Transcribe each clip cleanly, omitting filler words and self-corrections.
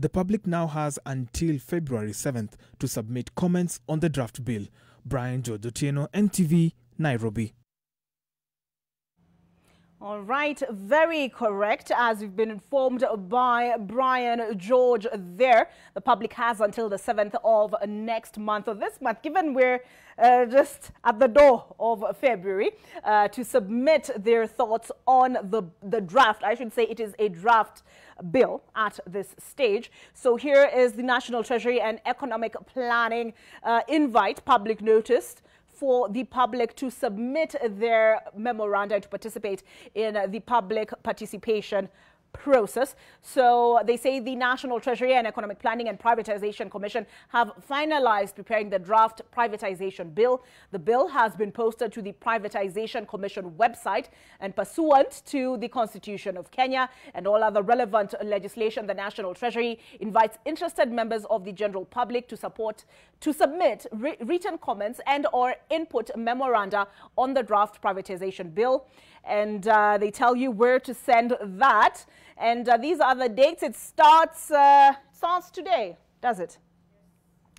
The public now has until February 7th to submit comments on the draft bill. Brian George Otieno, NTV, Nairobi. All right, very correct. As we've been informed by Brian George there, the public has until the 7th of next month, or this month, given we're just at the door of February, to submit their thoughts on the draft. I should say it is a draft bill at this stage. So here is the National Treasury and Economic Planning invite, public notice, for the public to submit their memoranda to participate in the public participation process. So they say the National Treasury and Economic Planning and Privatization Commission have finalized preparing the draft privatization bill. The bill has been posted to the Privatization Commission website, and pursuant to the Constitution of Kenya and all other relevant legislation, the National Treasury invites interested members of the general public to submit written comments and or input memoranda on the draft privatization bill. And they tell you where to send that. And these are the dates. It starts today, does it?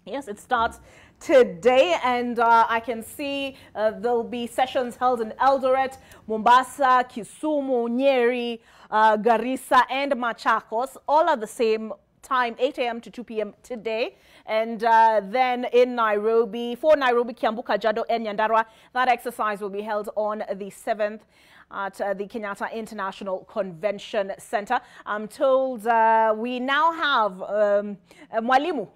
Yes, it starts today. And I can see there'll be sessions held in Eldoret, Mombasa, Kisumu, Nyeri, Garissa, and Machakos, all at the same time, 8 a.m. to 2 p.m. today. And then in Nairobi, for Nairobi, Kiambu, Kajiado, and Nyandarua, that exercise will be held on the 7th at the Kenyatta International Convention Center. I'm told we now have Mwalimu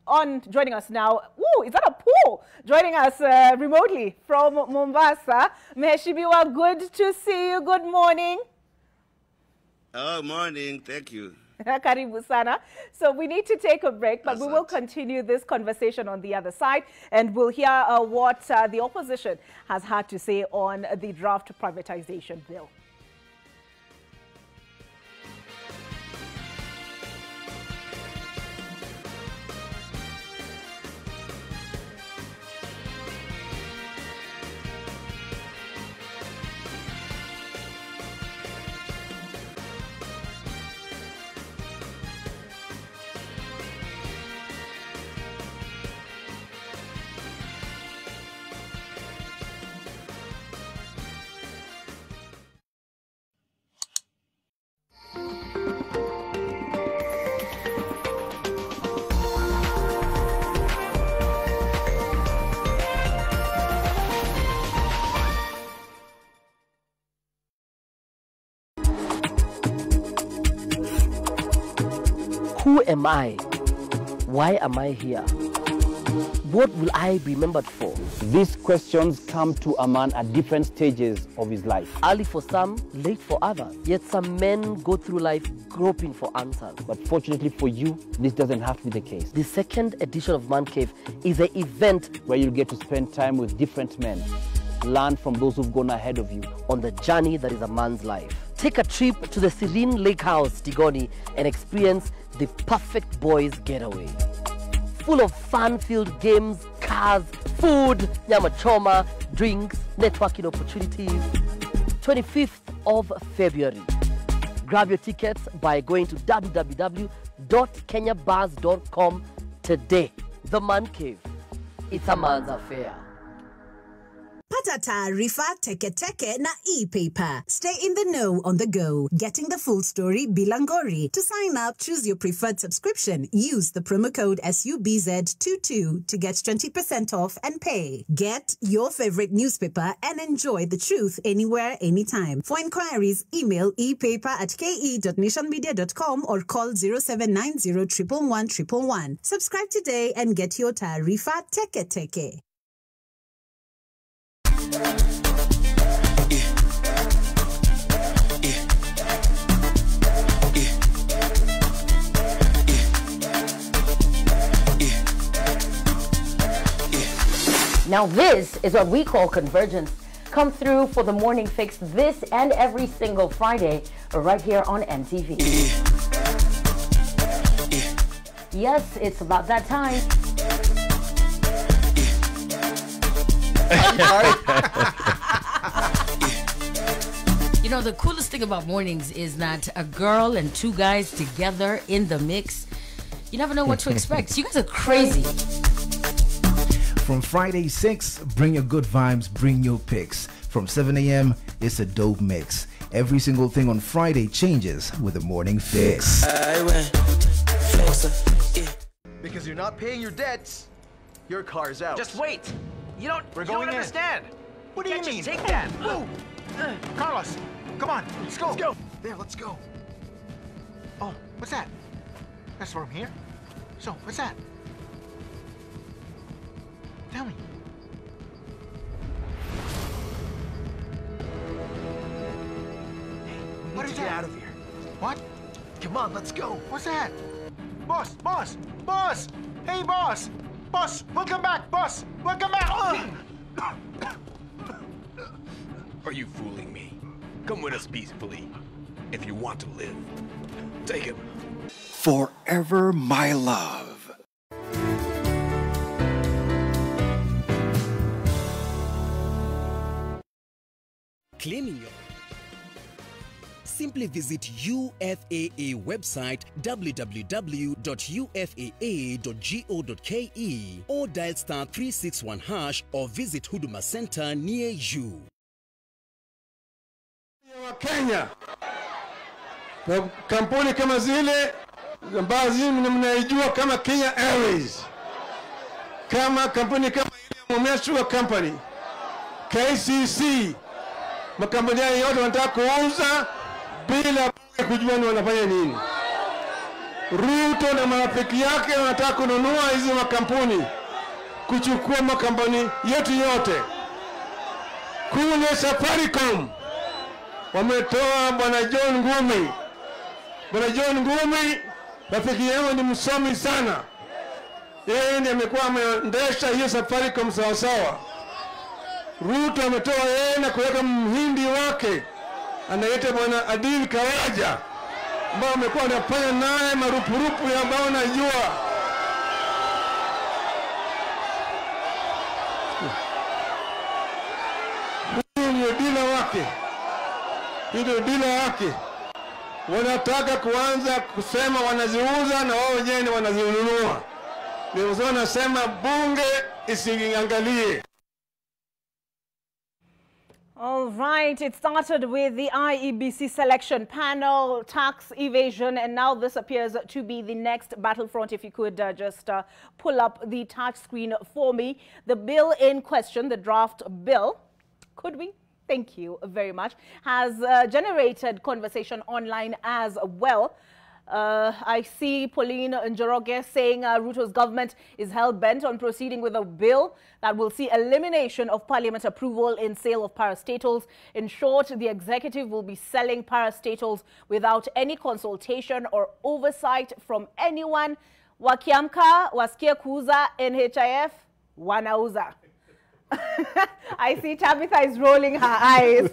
on joining us now. Ooh, is that a pool? Joining us remotely from Mombasa. Mheshimiwa, good to see you. Good morning. Oh, morning. Thank you. Karibu sana. So we need to take a break, but we will continue this conversation on the other side, and we'll hear what the opposition has had to say on the draft privatization bill. Who am I? Why am I here? What will I be remembered for? These questions come to a man at different stages of his life. Early for some, late for others. Yet some men go through life groping for answers. But fortunately for you, this doesn't have to be the case. The second edition of Man Cave is an event where you'll get to spend time with different men, learn from those who've gone ahead of you on the journey that is a man's life. Take a trip to the serene lake house, Tigoni, and experience the perfect boys getaway. Full of fun-filled games, cars, food, nyama choma, drinks, networking opportunities. 25th of February. Grab your tickets by going to www.kenyabars.com today. The Man Cave. It's a man's affair. Pata taarifa teke teke na e-paper. Stay in the know on the go. Getting the full story bilangori. To sign up, choose your preferred subscription. Use the promo code SUBZ22 to get 20% off and pay. Get your favorite newspaper and enjoy the truth anywhere, anytime. For inquiries, email epaper@ke.nationmedia.com or call 0790 111 111. Subscribe today and get your taarifa teke teke. Now this is what we call convergence. Come through for the morning fix this and every single Friday right here on NTV. Yes, it's about that time. I'm sorry. You know, the coolest thing about mornings is that a girl and two guys together in the mix, you never know what to expect. You guys are crazy. From Friday 6, bring your good vibes, bring your picks. From 7 a.m., it's a dope mix. Every single thing on Friday changes with the morning fix. Because you're not paying your debts, your car's out. Just wait. You don't understand. What do you mean? Take that. Carlos, come on, let's go. Let's go. There, let's go. Oh, what's that? That's from here? So, what's that? Tell me. Hey, what is that? Get out of here. What? Come on, let's go. What's that? Boss! Boss! Hey, boss! Boss, welcome back, boss! Welcome back! Are you fooling me? Come with us peacefully, if you want to live. Take him. Forever, my love. Cleaning your... Simply visit UFAA website www.ufaa.go.ke or dial *361# or visit Huduma Center near you. Kenya kampuni kama zile ambazo mnaijua kama Kenya Airways, kama kampuni kama ile Mumia Sugar Company, KCC, makampuni yote wanataka kuuza bila kujua ni wanafanya nini. Ruto na marafiki yake wanataka kununua hizi makampuni, kuchukua makampuni yote. Kule Safaricom wametoa bwana John Ngumi. Bwana John Ngumi, rafiki yangu, ni msomi sana. Yeye ndiye amekuwa ameendesha hiyo Safaricom sawa. Ruto ametoa yeye na kuweka mhindi wake anaitwa bwana Adil Kawaja, ambao amekuwa anafanya naye marupurupu ya ambao najua. Huyu ndio dila wake. Ndio dila wake. Wanataka kuanza kusema wanaziuza na wao wenyewe ni wanazinunua. Ndio sababu nasema bunge isiangalie. All right, it started with the IEBC selection panel, tax evasion, and now this appears to be the next battlefront. If you could just pull up the touch screen for me. The bill in question, the draft bill, could we? Thank you very much, has generated conversation online as well. I see Pauline Njoroge saying Ruto's government is hell-bent on proceeding with a bill that will see elimination of parliament approval in sale of parastatals. In short, the executive will be selling parastatals without any consultation or oversight from anyone. Wakiamka, wasikia kuuza, NHIF, wanauza. I see Tabitha is rolling her eyes.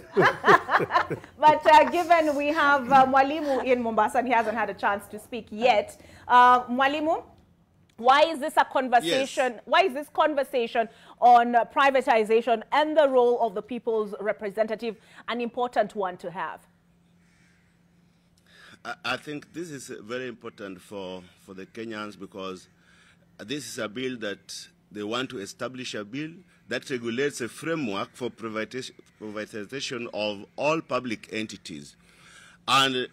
But given we have Mwalimu in Mombasa and he hasn't had a chance to speak yet, Mwalimu, why is this a conversation? Yes. Why is this conversation on privatization and the role of the people's representative an important one to have? I think this is very important for the Kenyans, because this is a bill that they want to establish a bill that regulates a framework for privatization of all public entities. And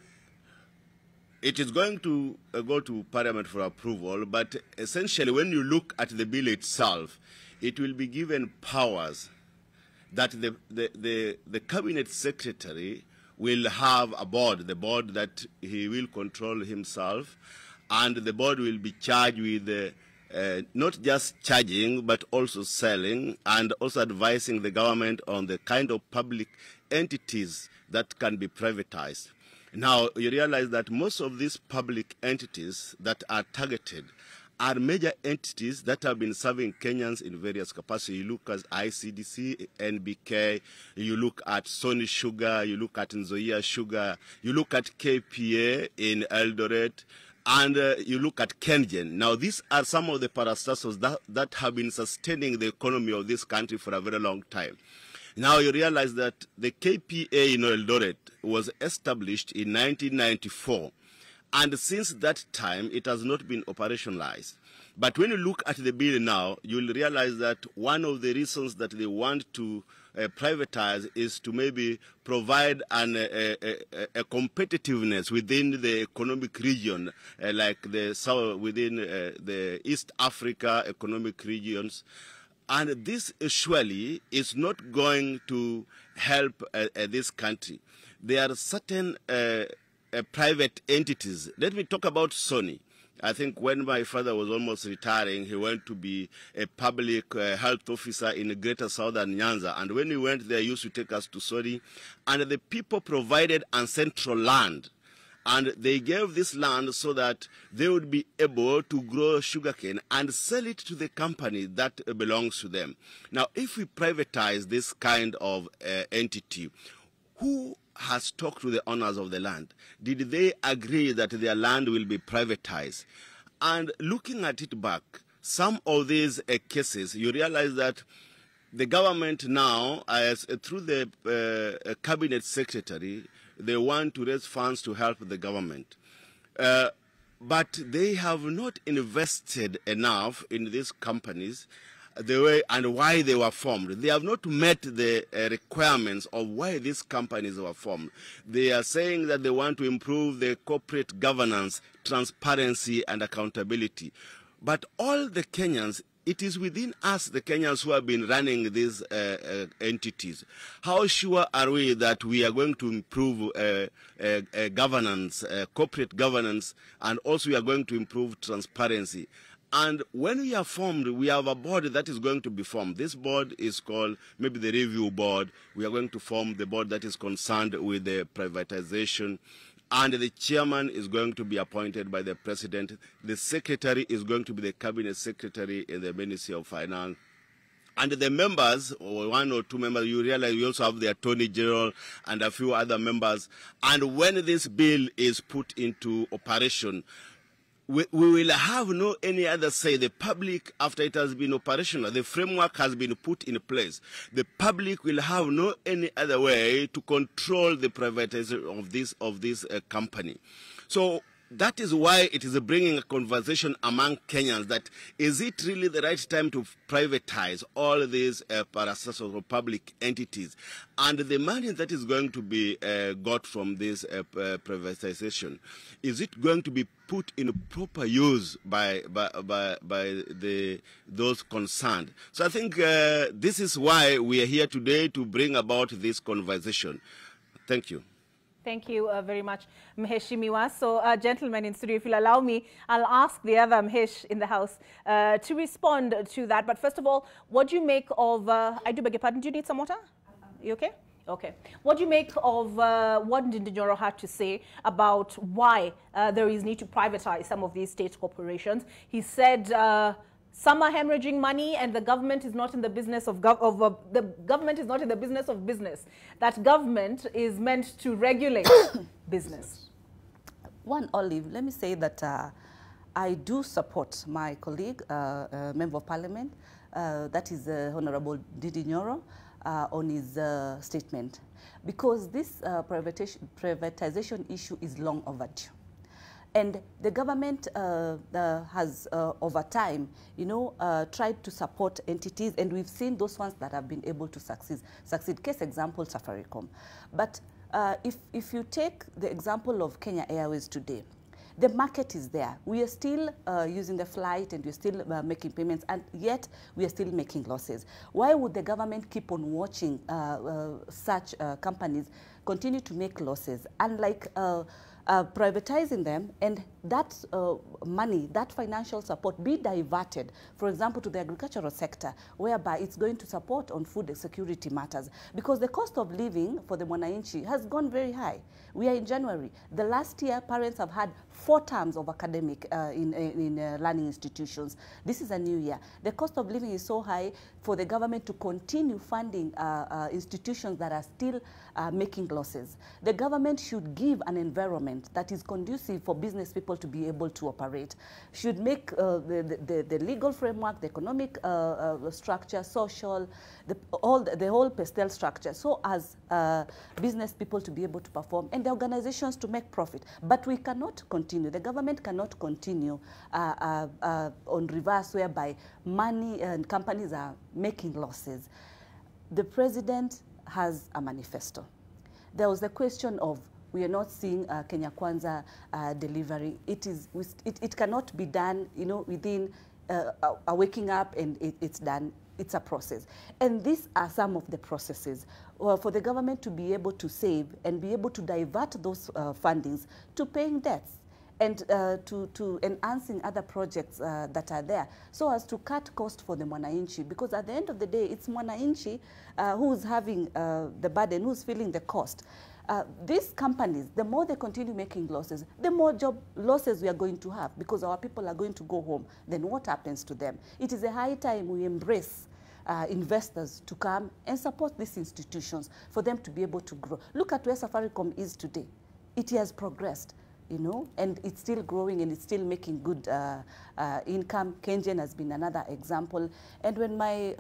it is going to go to Parliament for approval, but essentially when you look at the bill itself, it will be given powers that the Cabinet Secretary will have a board, the board that he will control himself, and the board will be charged with not just charging, but also selling and also advising the government on the kind of public entities that can be privatized. Now, you realize that most of these public entities that are targeted are major entities that have been serving Kenyans in various capacities. You look at ICDC, NBK, you look at Sony Sugar, you look at Nzoia Sugar, you look at KPA in Eldoret, and you look at Kengen. Now, these are some of the parastatals that have been sustaining the economy of this country for a very long time. Now, you realize that the KPA in Eldoret was established in 1994. And since that time, it has not been operationalized. But when you look at the bill now, you'll realize that one of the reasons that they want to privatize is to maybe provide a competitiveness within the economic region, like the south, within the East Africa economic regions. And this surely is not going to help this country. There are certain private entities. Let me talk about Sony. I think when my father was almost retiring, he went to be a public health officer in Greater Southern Nyanza. And when he went there, he used to take us to Sony. And the people provided ancestral land. And they gave this land so that they would be able to grow sugarcane and sell it to the company that belongs to them. Now, if we privatize this kind of entity, who has talked to the owners of the land? Did they agree that their land will be privatized? And looking at it back, some of these cases, you realize that the government now, through the cabinet secretary, they want to raise funds to help the government. But they have not invested enough in these companies the way and why they were formed. They have not met the requirements of why these companies were formed. They are saying that they want to improve the corporate governance, transparency, and accountability. But all the Kenyans, it is within us, the Kenyans, who have been running these entities. How sure are we that we are going to improve governance, corporate governance, and also we are going to improve transparency? And when we are formed, we have a board that is going to be formed. This board is called maybe the review board. We are going to form the board that is concerned with the privatization. And the chairman is going to be appointed by the president. The secretary is going to be the cabinet secretary in the Ministry of Finance. And the members, or one or two members, you realize we also have the Attorney General and a few other members. And when this bill is put into operation, we will have no any other say. The public, after it has been operational, the framework has been put in place. The public will have no any other way to control the privatization of this company. So that is why it is bringing a conversation among Kenyans that is it really the right time to privatize all these parasocial or public entities? And the money that is going to be got from this privatization, is it going to be put in proper use by those concerned? So I think this is why we are here today, to bring about this conversation. Thank you. Thank you very much, Mheshimiwa. So, gentlemen in studio, if you'll allow me, I'll ask the other Mhesh in the house to respond to that. But first of all, what do you make of, I do beg your pardon, do you need some water? You okay? Okay. What do you make of what Ndindinyoro had to say about why there is need to privatize some of these state corporations? He said some are hemorrhaging money, and the government is not in the business of the government is not in the business of business. That government is meant to regulate business. One, Olive, let me say that I do support my colleague, Member of Parliament, that is Honorable Ndindinyoro, on his statement, because this privatization issue is long overdue. And the government has, over time, tried to support entities, and we've seen those ones that have been able to succeed. Case example, Safaricom. But if you take the example of Kenya Airways today, the market is there. We are still using the flight, and we're still making payments, and yet we are still making losses. Why would the government keep on watching such companies continue to make losses? Unlike privatizing them, and that money, that financial support be diverted, for example, to the agricultural sector, whereby it's going to support on food security matters. Because the cost of living for the Mwananchi has gone very high. We are in January. The last year, parents have had 4 terms of academic in learning institutions. This is a new year. The cost of living is so high for the government to continue funding institutions that are still making losses. The government should give an environment environment that is conducive for business people to be able to operate, should make the legal framework, the economic structure, social, the whole pastel structure, so as business people to be able to perform and the organizations to make profit. But we cannot continue, the government cannot continue on reverse, whereby money and companies are making losses. The president has a manifesto. There was the question of, we are not seeing Kenya Kwanza delivery. It cannot be done, within waking up and it's done. It's a process. And these are some of the processes for the government to be able to save and be able to divert those fundings to paying debts and to enhancing other projects that are there, so as to cut cost for the Mwananchi, because at the end of the day, it's Mwananchi who's having the burden, who's feeling the cost. These companies, the more they continue making losses, the more job losses we are going to have, because our people are going to go home. Then what happens to them? It is a high time we embrace investors to come and support these institutions for them to be able to grow. Look at where Safaricom is today. It has progressed, and it's still growing and it's still making good income. Kengen has been another example. And when my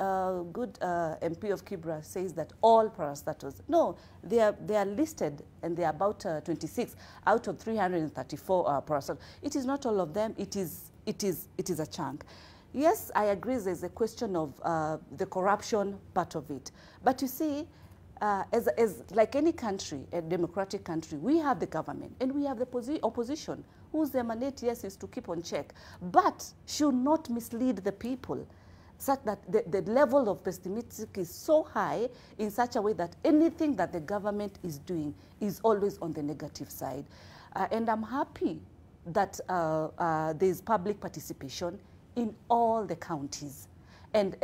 good MP of Kibra says that all parastatals, no, they are listed and they are about 26 out of 334 parastatals. It is not all of them. It is a chunk. Yes, I agree there's a question of the corruption part of it. But you see, as like any country, a democratic country, we have the government and we have the opposition, whose mandate, yes, is to keep on check, but should not mislead the people, such that the level of pessimistic is so high in such a way that anything that the government is doing is always on the negative side. And I'm happy that there's public participation in all the counties. And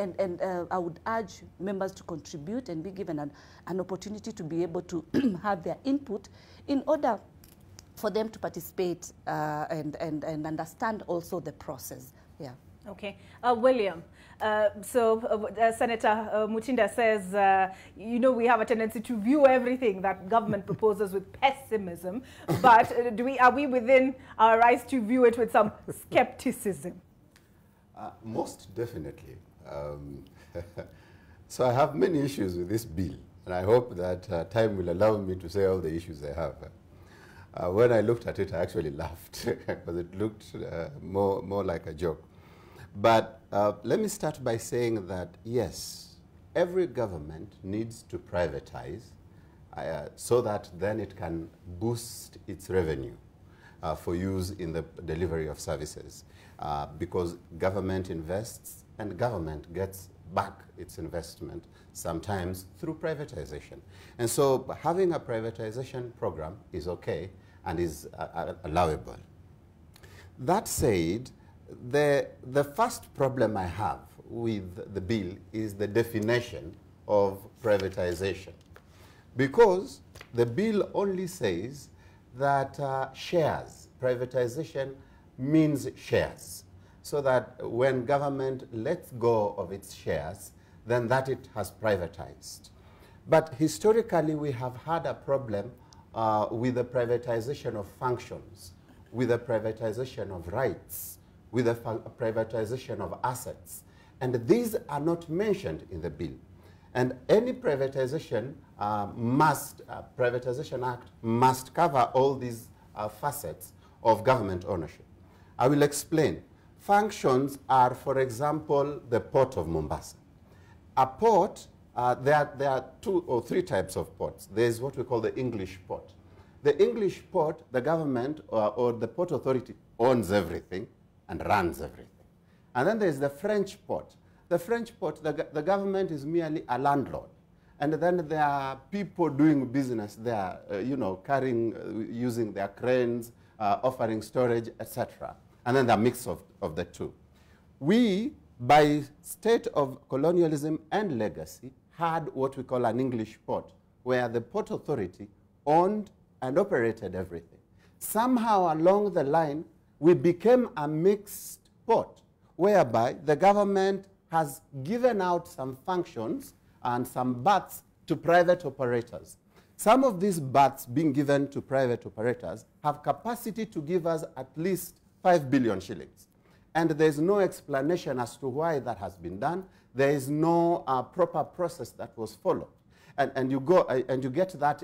I would urge members to contribute and be given an opportunity to be able to have their input in order for them to participate and understand also the process. Yeah. Okay. William, Senator Mutinda says, we have a tendency to view everything that government proposes with pessimism, but are we within our rights to view it with some skepticism? Most definitely. So I have many issues with this bill, and I hope that time will allow me to say all the issues I have. When I looked at it, I actually laughed because it looked more like a joke. But let me start by saying that, yes, every government needs to privatize so that then it can boost its revenue for use in the delivery of services. Because government invests and government gets back its investment, sometimes through privatization. And so having a privatization program is okay and is allowable. That said, the first problem I have with the bill is the definition of privatization. Because the bill only says that shares, privatization means shares. So that when government lets go of its shares, then that it has privatized. But historically, we have had a problem with the privatization of functions, with the privatization of rights, with the privatization of assets. And these are not mentioned in the bill. And any privatization Privatization Act must cover all these facets of government ownership. I will explain. Functions are, for example, the Port of Mombasa. A port, there are 2 or 3 types of ports. There is what we call the English port. The English port, the government or the Port Authority owns everything and runs everything. And then there is the French port. The French port, the government is merely a landlord. And then there are people doing business there, using their cranes, offering storage, etc. And then the mix of the two. We, by state of colonialism and legacy, had what we call an English port, where the Port Authority owned and operated everything. Somehow along the line, we became a mixed port, whereby the government has given out some functions and some berths to private operators. Some of these berths being given to private operators have capacity to give us at least 5 billion shillings. And there's no explanation as to why that has been done. There is no proper process that was followed. And you get that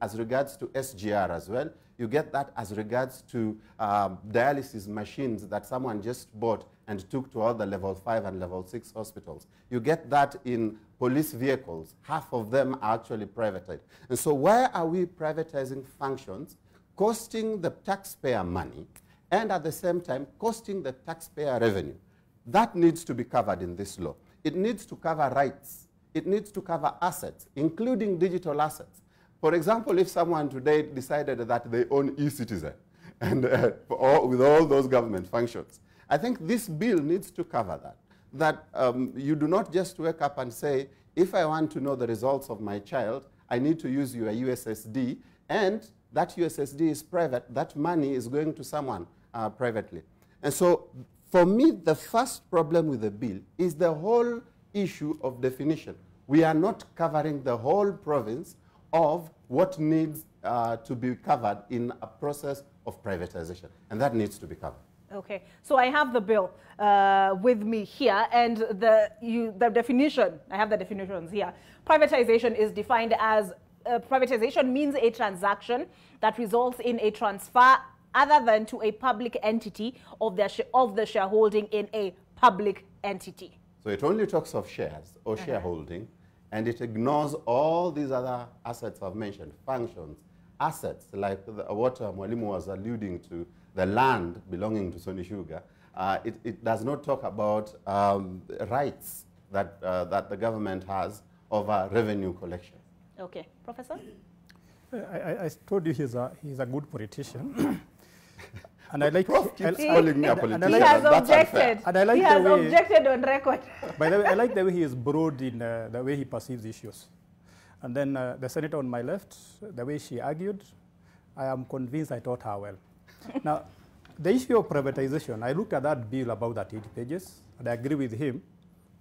as regards to SGR as well. You get that as regards to dialysis machines that someone just bought and took to all the level 5 and level 6 hospitals. You get that in police vehicles. Half of them are actually privatized. And so why are we privatizing functions, costing the taxpayer money, and at the same time costing the taxpayer revenue? That needs to be covered in this law. It needs to cover rights. It needs to cover assets, including digital assets. For example, if someone today decided that they own e-citizen and with all those government functions, I think this bill needs to cover that. That you do not just wake up and say, if I want to know the results of my child, I need to use your USSD, and that USSD is private. That money is going to someone privately. And so for me, the first problem with the bill is the whole issue of definition. We are not covering the whole province of what needs to be covered in a process of privatization, and that needs to be covered. Okay, so I have the bill with me here, and the definition, I have the definitions here. Privatization is defined as, privatization means a transaction that results in a transfer other than to a public entity of the shareholding in a public entity. So it only talks of shares or shareholding, and it ignores all these other assets I've mentioned, functions, assets, like what Mwalimu was alluding to, the land belonging to Sony Sugar. It does not talk about rights that the government has over revenue collection. Okay. Professor? I told you he's a good politician. And I like calling me a politician. He has objected. And I like he has objected on record. By the way, I like the way he is broad in the way he perceives issues. And then the senator on my left, the way she argued, I am convinced I taught her well. Now, the issue of privatization, I looked at that bill about that 80 pages, and I agree with him.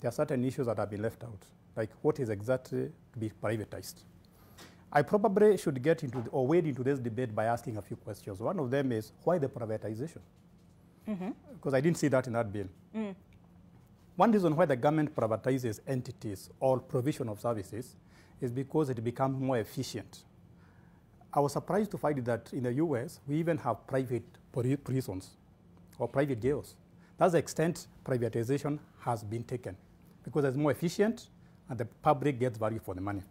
There are certain issues that have been left out, like what is exactly to be privatized. I probably should get into or wade into this debate by asking a few questions. One of them is, why the privatization? Because I didn't see that in that bill. One reason why the government privatizes entities or provision of services is because it becomes more efficient. I was surprised to find that in the US, we even have private prisons or private jails. That's the extent privatization has been taken, because it's more efficient and the public gets value for the money.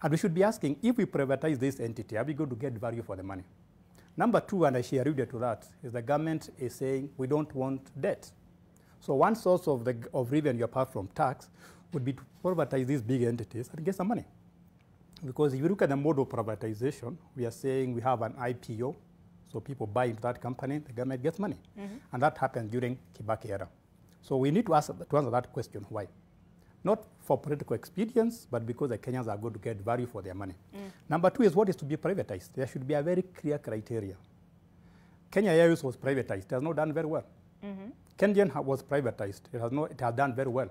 And we should be asking, if we privatize this entity, are we going to get value for the money? Number two, and I share alluded to that, is the government is saying we don't want debt. So one source of revenue apart from tax would be to privatize these big entities and get some money. Because if you look at the mode of privatization, we are saying we have an IPO, so people buy into that company, the government gets money. And that happened during Kibaki era. So we need to answer that question, why? Not for political expedience, but because the Kenyans are going to get value for their money. Number two is what is to be privatized. There should be a very clear criteria. Kenya Airways was privatized. It has not done very well. Kenyan was privatized. It has done very well.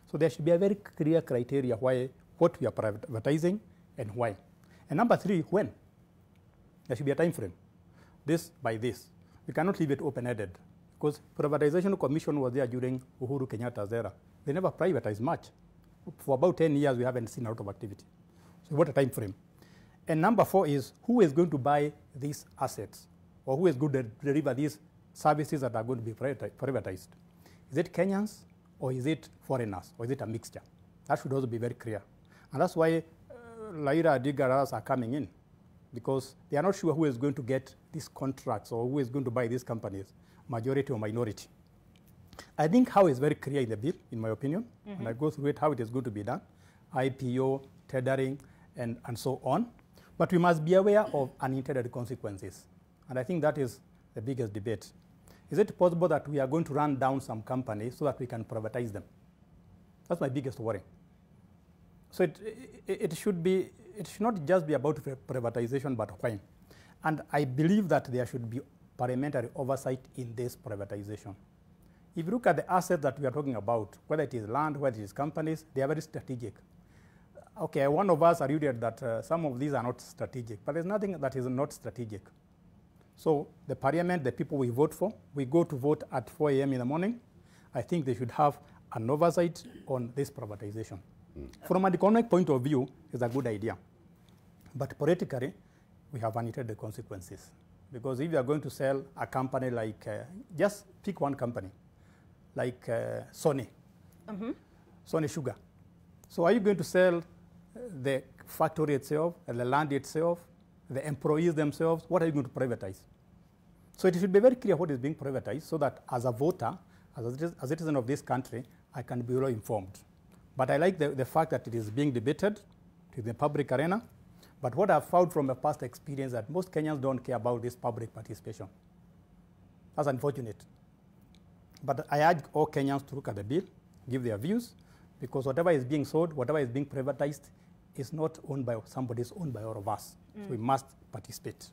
So there should be a very clear criteria what we are privatizing and why. And number three, when? There should be a time frame. This by this. We cannot leave it open-ended, because Privatization Commission was there during Uhuru Kenyatta's era. They never privatized much. For about 10 years, we haven't seen a lot of activity. So what a time frame. And number four is, who is going to buy these assets? Or who is going to deliver these services that are going to be privatized? Is it Kenyans, or is it foreigners, or is it a mixture? That should also be very clear. And that's why Laira Digaras are coming in, because they are not sure who is going to get these contracts or who is going to buy these companies, majority or minority. I think how is very clear in the bill, in my opinion, and I go through it, how it is going to be done, IPO, tendering, and so on. But we must be aware of unintended consequences. And I think that is the biggest debate. Is it possible that we are going to run down some companies so that we can privatize them? That's my biggest worry. So it should not just be about privatization, but why. And I believe that there should be parliamentary oversight in this privatization. If you look at the assets that we are talking about, whether it is land, whether it is companies, they are very strategic. Okay, one of us alluded that some of these are not strategic, but there's nothing that is not strategic. So the parliament, the people we vote for, we go to vote at 4 a.m. in the morning. I think they should have an oversight on this privatization. From an economic point of view, it's a good idea. But politically, we have monitored the consequences. Because if you are going to sell a company like, just pick one company, like Sony, Sony Sugar. So are you going to sell the factory itself, the land itself, the employees themselves? What are you going to privatize? So it should be very clear what is being privatized so that as a voter, as a citizen of this country, I can be well informed. But I like the fact that it is being debated in the public arena. But what I've found from a past experience that most Kenyans don't care about this public participation. That's unfortunate. But I urge all Kenyans to look at the bill, give their views, because whatever is being sold, whatever is being privatized, is not owned by somebody, it's owned by all of us. So we must participate.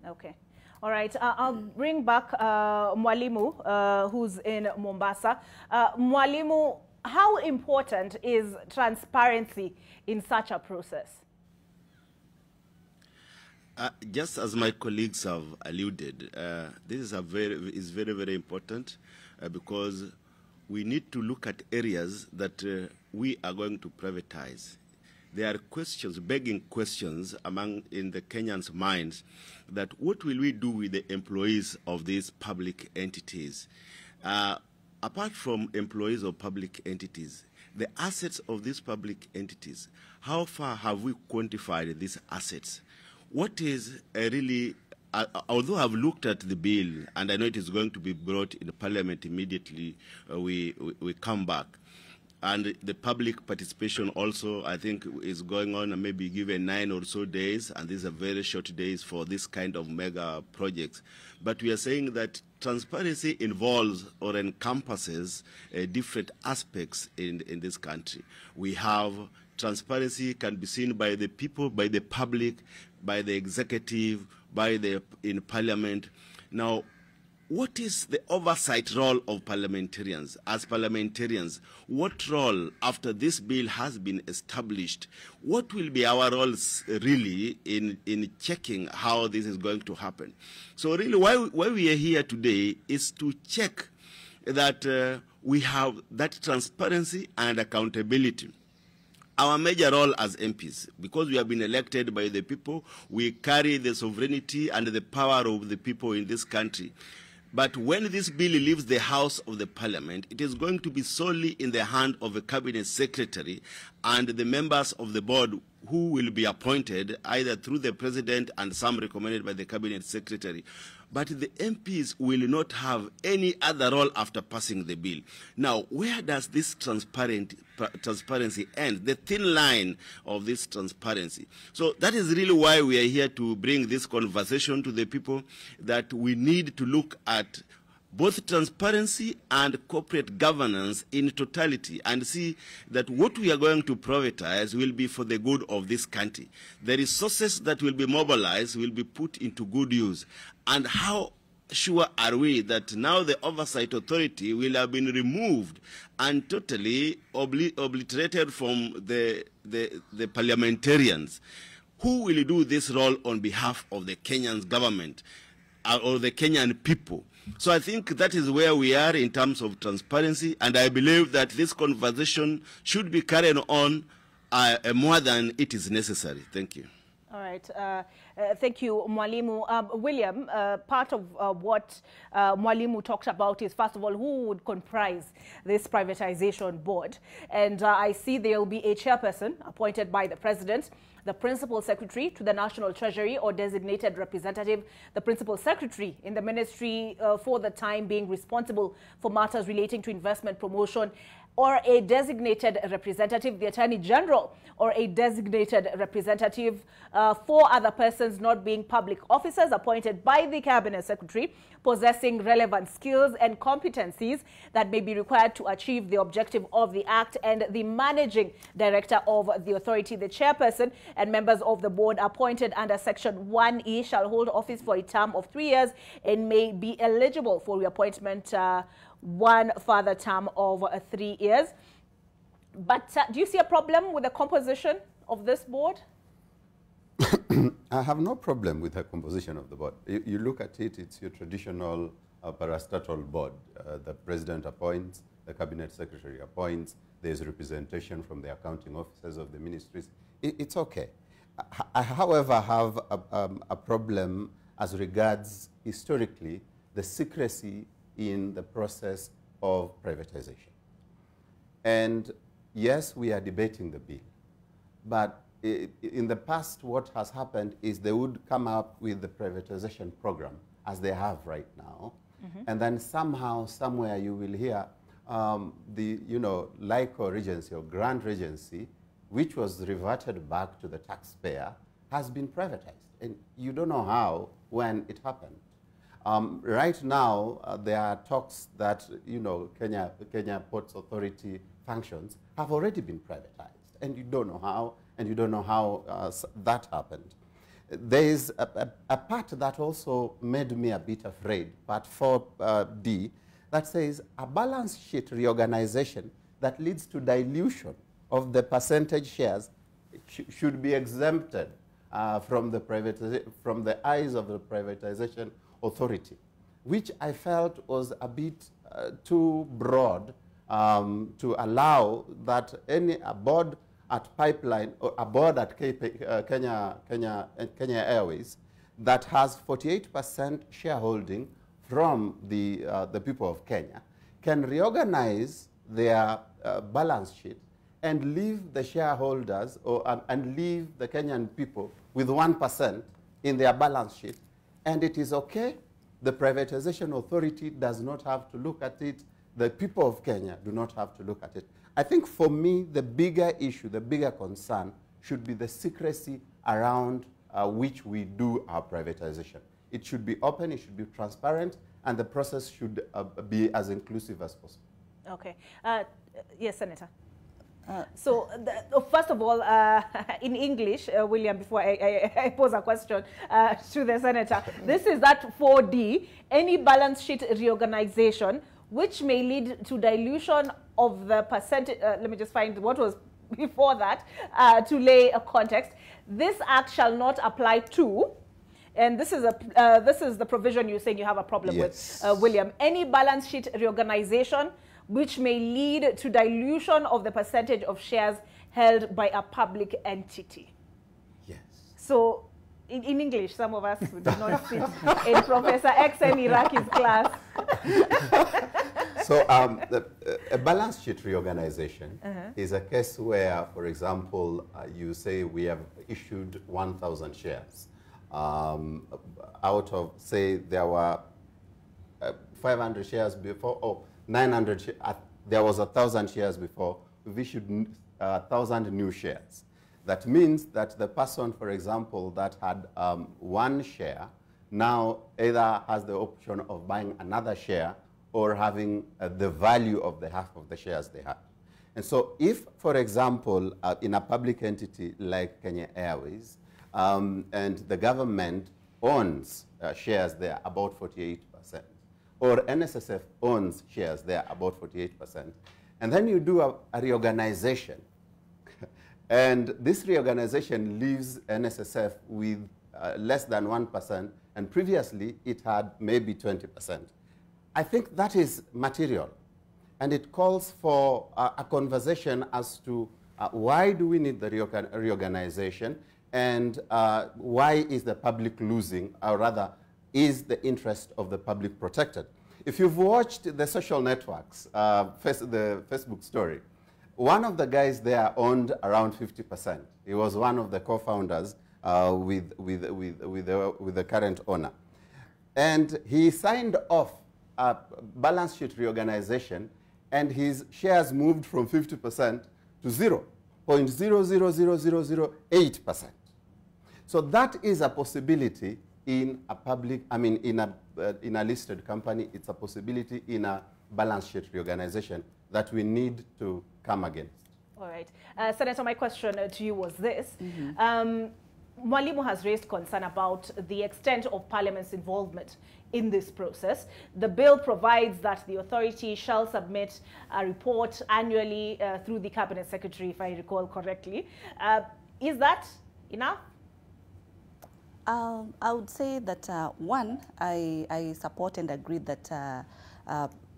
Okay. All right. I'll bring back Mwalimu, who's in Mombasa. Mwalimu, how important is transparency in such a process? Just as my colleagues have alluded, this is very, very important because we need to look at areas that we are going to privatize. There are questions, begging questions in the Kenyans' minds that what will we do with the employees of these public entities? Apart from employees of public entities, the assets of these public entities, how far have we quantified these assets? What is really, although I've looked at the bill, and I know it is going to be brought in Parliament immediately, we come back. And the public participation also, I think, is going on and maybe given 9 or so days, and these are very short days for this kind of mega projects. But we are saying that transparency involves or encompasses different aspects in this country. We have transparency can be seen by the people, by the public, by the executive, in Parliament. Now, what is the oversight role of parliamentarians? As parliamentarians, what role, after this bill has been established, what will be our roles really in checking how this is going to happen? So really why we are here today is to check that we have that transparency and accountability. Our major role as MPs, because we have been elected by the people, we carry the sovereignty and the power of the people in this country. But when this bill leaves the House of the Parliament, it is going to be solely in the hand of a cabinet secretary and the members of the board who will be appointed either through the president and some recommended by the cabinet secretary. But the MPs will not have any other role after passing the bill. Now, where does this transparency end? The thin line of this transparency. So that is really why we are here to bring this conversation to the people, that we need to look at both transparency and corporate governance in totality and see that what we are going to privatize will be for the good of this country. The resources that will be mobilized will be put into good use. And how sure are we that now the oversight authority will have been removed and totally obliterated from the parliamentarians? Who will do this role on behalf of the Kenyan government or the Kenyan people? So I think that is where we are in terms of transparency, and I believe that this conversation should be carried on more than it is necessary. Thank you. All right. Thank you, Mwalimu. William, part of what Mwalimu talked about is, first of all, who would comprise this privatization board? And I see there will be a chairperson appointed by the president, the principal secretary to the National Treasury or designated representative, the principal secretary in the ministry for the time being responsible for matters relating to investment promotion, or a designated representative, the Attorney General, or a designated representative, 4 other persons not being public officers appointed by the Cabinet Secretary, possessing relevant skills and competencies that may be required to achieve the objective of the Act, and the Managing Director of the authority. The chairperson and members of the board appointed under Section 1E shall hold office for a term of 3 years and may be eligible for reappointment one further term of 3 years. But do you see a problem with the composition of this board? I have no problem with the composition of the board. You look at it, it's your traditional parastatal board. The president appoints, the cabinet secretary appoints, there's representation from the accounting officers of the ministries. It's okay. I, however, have a problem as regards, historically, the secrecy in the process of privatization. And yes, we are debating the bill, but in the past, what has happened is they would come up with the privatization program, as they have right now, and then somehow, somewhere, you will hear the, LICO Regency or Grand Regency, which was reverted back to the taxpayer, has been privatized. And you don't know how, when it happened. Right now, there are talks that, Kenya Ports Authority functions have already been privatized. And you don't know how, and you don't know how that happened. There is a part that also made me a bit afraid, part 4D, that says a balance sheet reorganization that leads to dilution of the percentage shares should be exempted from the eyes of the privatization authority, which I felt was a bit too broad to allow that a board at Pipeline or a board at Kenya Airways that has 48% shareholding from the people of Kenya can reorganize their balance sheet and leave the shareholders and leave the Kenyan people with 1% in their balance sheet. And it is okay. The privatization authority does not have to look at it. The people of Kenya do not have to look at it. I think for me, the bigger issue, the bigger concern should be the secrecy around which we do our privatization. It should be open, it should be transparent, and the process should be as inclusive as possible. Okay. Yes, Senator. So, first of all, in English, William, before I pose a question to the Senator, this is that 4D, any balance sheet reorganization which may lead to dilution of the percentage. Let me just find what was before that to lay a context. This act shall not apply to, and this is the provision you're saying you have a problem with, William. Any balance sheet reorganization which may lead to dilution of the percentage of shares held by a public entity. Yes. So, in English, some of us do not sit in Professor XM Iraki's class. So, a balance sheet reorganization is a case where, for example, you say we have issued 1,000 shares. Out of, say, there were 500 shares before, or 900, there was 1,000 shares before, we issued 1,000 new shares. That means that the person, for example, that had 1 share, now either has the option of buying another share or having the value of the half of the shares they had. And so if, for example, in a public entity like Kenya Airways, and the government owns shares there about 48%, or NSSF owns shares there about 48%, and then you do a reorganization, and this reorganization leaves NSSF with less than 1%, and previously it had maybe 20%. I think that is material, and it calls for a conversation as to why do we need the reorganization, and why is the public losing, or rather, is the interest of the public protected? If you've watched the social networks, the Facebook story, one of the guys there owned around 50%. He was one of the co-founders with the current owner. And he signed off a balance sheet reorganization, and his shares moved from 50% to 0.000008%. So that is a possibility in a public, in a listed company. It's a possibility in a balance sheet reorganization that we need to come against. All right. Senator, my question to you was this. Mwalimu has raised concern about the extent of Parliament's involvement in this process. The bill provides that the authority shall submit a report annually through the Cabinet Secretary, if I recall correctly. Is that enough? I would say that, one, I support and agree that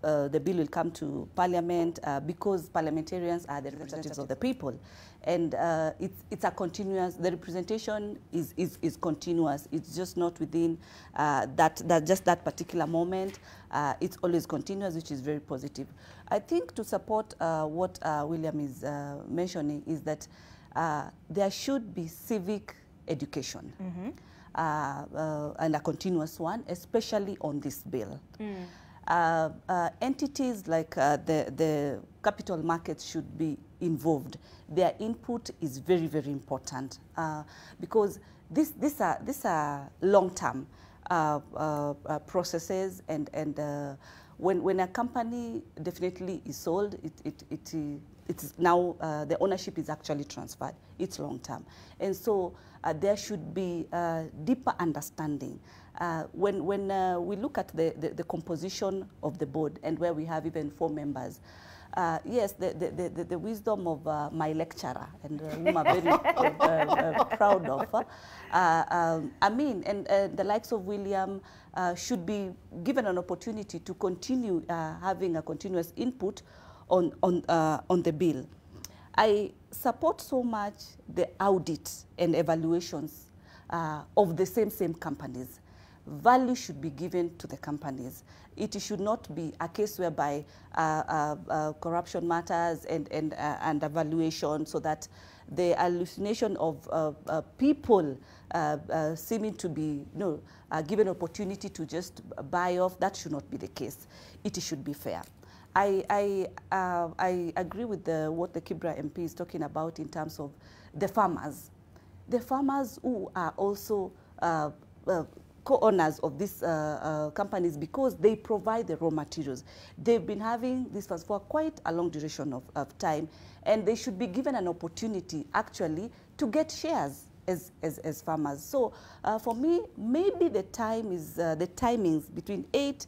the bill will come to Parliament because parliamentarians are the representatives of the people. And it's a continuous, the representation is continuous. It's just not within just that particular moment. It's always continuous, which is very positive. I think to support what William is mentioning is that there should be civic education. Mm-hmm. And a continuous one, especially on this bill. Entities like the capital markets should be involved. Their input is very, very important because these are long-term processes, and when a company definitely is sold, it's now the ownership is actually transferred. It's long-term, and so there should be deeper understanding. When we look at the composition of the board and where we have even 4 members, yes, the wisdom of my lecturer, and whom I'm very proud of, Amin, and the likes of William should be given an opportunity to continue having a continuous input on the bill. I support so much the audit and evaluations of the same companies. Value should be given to the companies. It should not be a case whereby corruption matters and evaluation, so that the hallucination of people seeming to be given opportunity to just buy off, that should not be the case. It should be fair. I agree with what the Kibra MP is talking about in terms of the farmers. The farmers who are also co-owners of these companies, because they provide the raw materials. They've been having this for quite a long duration of time, and they should be given an opportunity actually to get shares as farmers. So for me, maybe the time is the timings between 8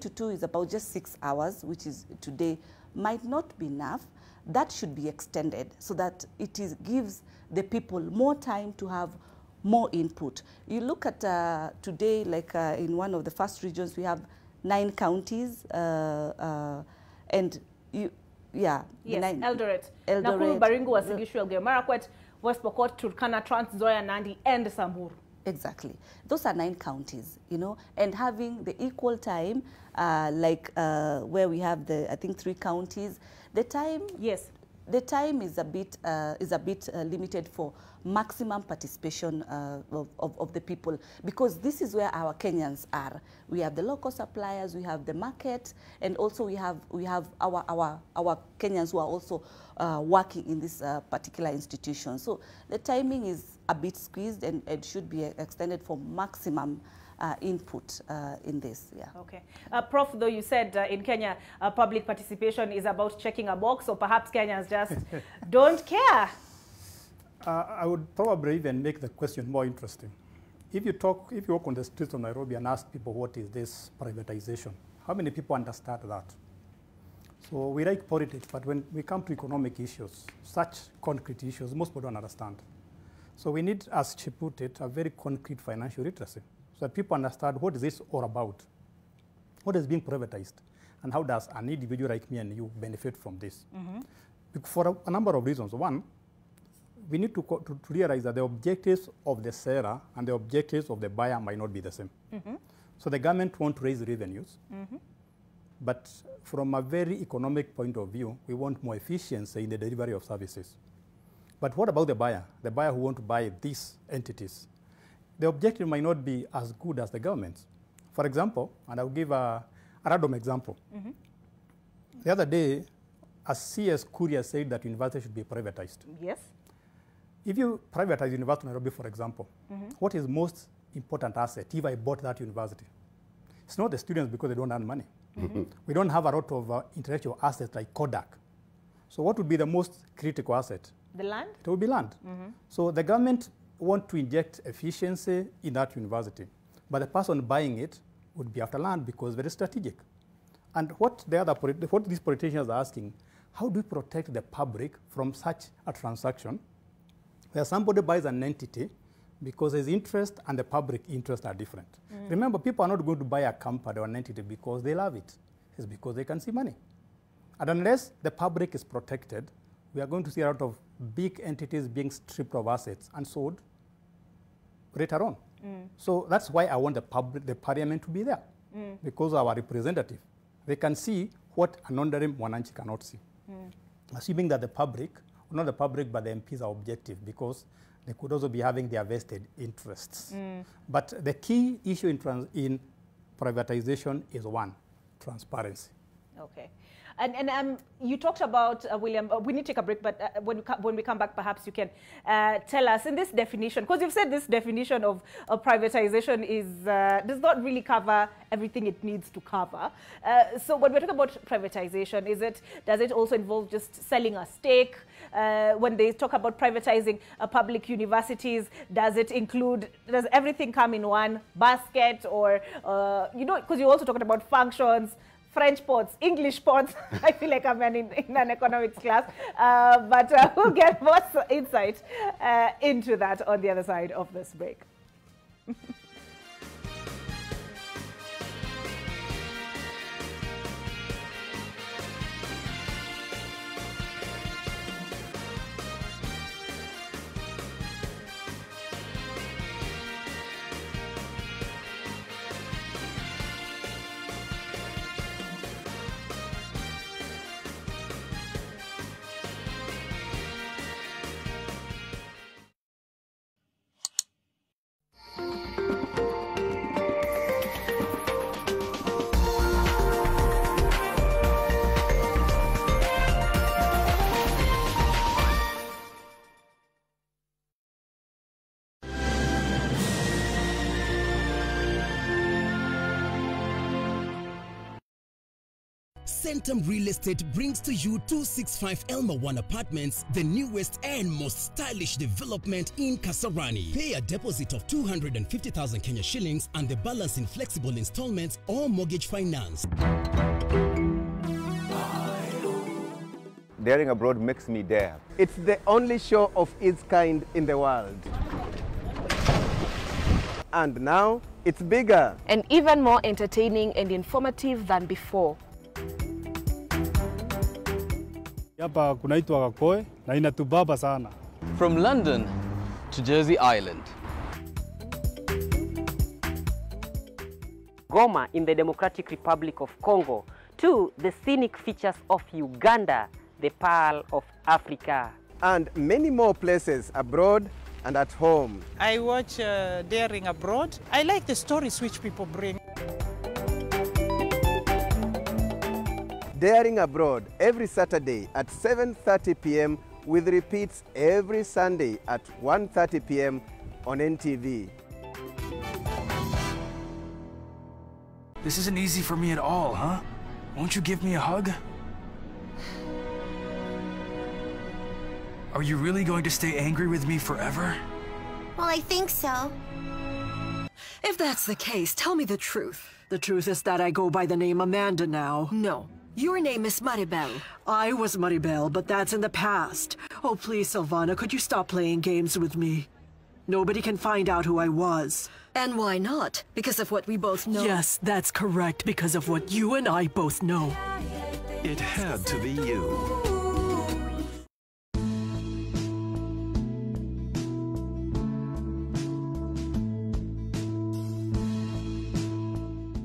to 2 is about just 6 hours, which is today, might not be enough. That should be extended so that it gives the people more time to have more input. You look at today, like in one of the first regions, we have 9 counties, and yes, Eldoret, Nakuru, Baringo, Uasin-Gishu, Elgeyo Marakwet, West Pokot, Turkana, Trans Nzoia, Nandi, and Samburu. Exactly. Those are 9 counties, and having the equal time, like where we have I think 3 counties, the time. Yes. The time is a bit limited for maximum participation of the people, because this is where our Kenyans are. We have the local suppliers, we have the market, and also we have our Kenyans who are also working in this particular institution. So the timing is a bit squeezed, and it should be extended for maximum input in this. Yeah. Okay. Prof, though you said in Kenya public participation is about checking a box, or perhaps Kenyans just don't care. I would probably even make the question more interesting. If you walk on the streets of Nairobi and ask people what is this privatization, how many people understand that? So we like politics, but when we come to economic issues, such concrete issues, most people don't understand. So we need, as she put it, a very concrete financial literacy, so that people understand what is this all about, what is being privatized, and how does an individual like me and you benefit from this. Mm-hmm. For a number of reasons. One, we need to realize that the objectives of the seller and the objectives of the buyer might not be the same. Mm-hmm. So the government wants to raise revenues, mm-hmm. but from a very economic point of view, we want more efficiency in the delivery of services. But what about the buyer who want to buy these entities? The objective might not be as good as the government's. For example, and I'll give a random example. Mm-hmm. The other day, a CS courier said that university should be privatized. Yes. If you privatize University of Nairobi, for example, mm-hmm. what is most important asset if I bought that university? It's not the students, because they don't earn money. Mm-hmm. We don't have a lot of intellectual assets like Kodak. So what would be the most critical asset? The land? It would be land. Mm-hmm. So the government want to inject efficiency in that university, but the person buying it would be after land because it's very strategic. And what these politicians are asking, how do we protect the public from such a transaction where somebody buys an entity because his interest and the public interest are different. Remember, people are not going to buy a company or an entity because they love it. It's because they can see money. And unless the public is protected, we are going to see a lot of big entities being stripped of assets and sold later on. So that's why I want the parliament to be there, because our representative, they can see what an ordinary Mwananchi cannot see. Assuming that the public, not the public, but the MPs are objective, because they could also be having their vested interests. But the key issue in privatization is one, transparency. Okay. And you talked about, William, we need to take a break, but when we come back, perhaps you can tell us in this definition, because you've said this definition of privatization does not really cover everything it needs to cover. So when we're talking about privatization, does it also involve just selling a stake? When they talk about privatizing public universities, does everything come in one basket? Or, because you're also talking about functions, French ports, English ports. I feel like I'm in an economics class. But we'll get more insight into that on the other side of this break. Centum Real Estate brings to you 265 Elma 1 Apartments, the newest and most stylish development in Kasarani. Pay a deposit of 250,000 Kenya shillings and the balance in flexible installments or mortgage finance. Daring Abroad makes me dare. It's the only show of its kind in the world. And now, it's bigger. And even more entertaining and informative than before. Hapa kunaitwa Kakoe na inatubaba sana. From London to Jersey Island. Goma in the Democratic Republic of Congo to the scenic features of Uganda, the Pearl of Africa. And many more places abroad and at home. I watch Daring Abroad. I like the stories which people bring. Daring Abroad every Saturday at 7:30 p.m. with repeats every Sunday at 1:30 p.m. on NTV. This isn't easy for me at all, huh? Won't you give me a hug? Are you really going to stay angry with me forever? Well, I think so. If that's the case, tell me the truth. The truth is that I go by the name Amanda now. No. Your name is Maribel. I was Maribel, but that's in the past. Oh, please, Silvana, could you stop playing games with me? Nobody can find out who I was. And why not? Because of what we both know. Yes, that's correct, because of what you and I both know. It had to be you.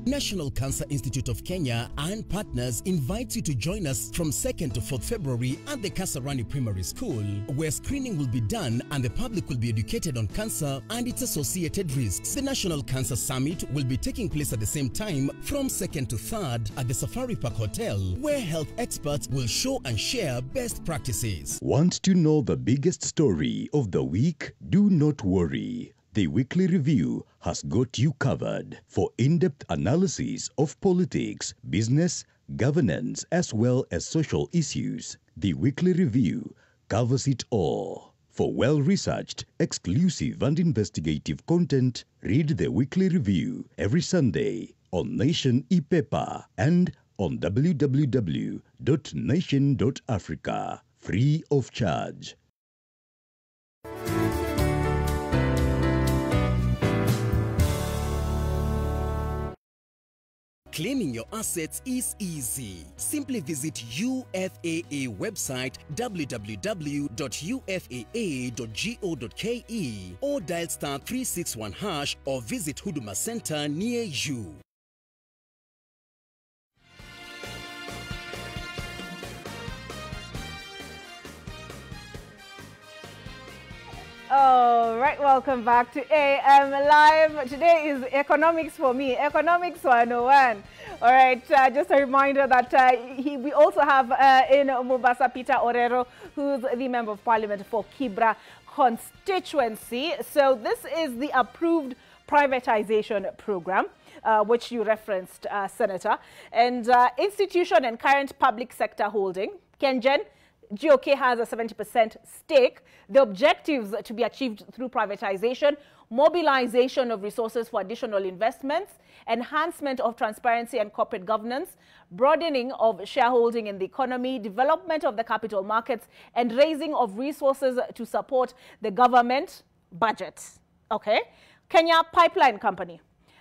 National Cancer Institute of Kenya and partners invite you to join us from 2nd to 4th February at the Kasarani Primary School, where screening will be done and the public will be educated on cancer and its associated risks. The National Cancer Summit will be taking place at the same time from 2nd to 3rd at the Safari Park Hotel, where health experts will show and share best practices. Want to know the biggest story of the week? Do not worry. The Weekly Review has got you covered for in-depth analysis of politics, business, governance, as well as social issues. The Weekly Review covers it all. For well-researched, exclusive and investigative content, read the Weekly Review every Sunday on Nation e-paper and on www.nation.africa, free of charge. Claiming your assets is easy. Simply visit UFAA website www.ufaa.go.ke or dial *361# or visit Huduma Center near you. All right, welcome back to AM Live. Today is Economics for Me, Economics 101. All right, just a reminder that we also have in Mombasa Peter Orero, who's the Member of Parliament for Kibra constituency. So this is the approved privatization program, which you referenced, Senator, and institution and current public sector holding. Kenjen, GOK has a 70% stake. The objectives to be achieved through privatization: mobilization of resources for additional investments, enhancement of transparency and corporate governance, broadening of shareholding in the economy, development of the capital markets, and raising of resources to support the government budget. Okay. Kenya Pipeline Company.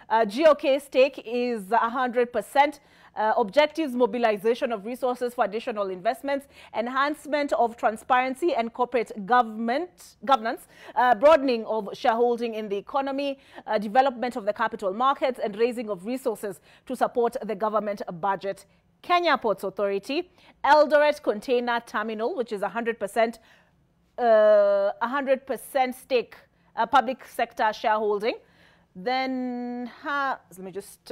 GOK stake is 100%. Objectives: mobilization of resources for additional investments, enhancement of transparency and corporate governance, broadening of shareholding in the economy, development of the capital markets, and raising of resources to support the government budget. Kenya Ports Authority, Eldoret Container Terminal, which is 100% stake, public sector shareholding. Then, let me just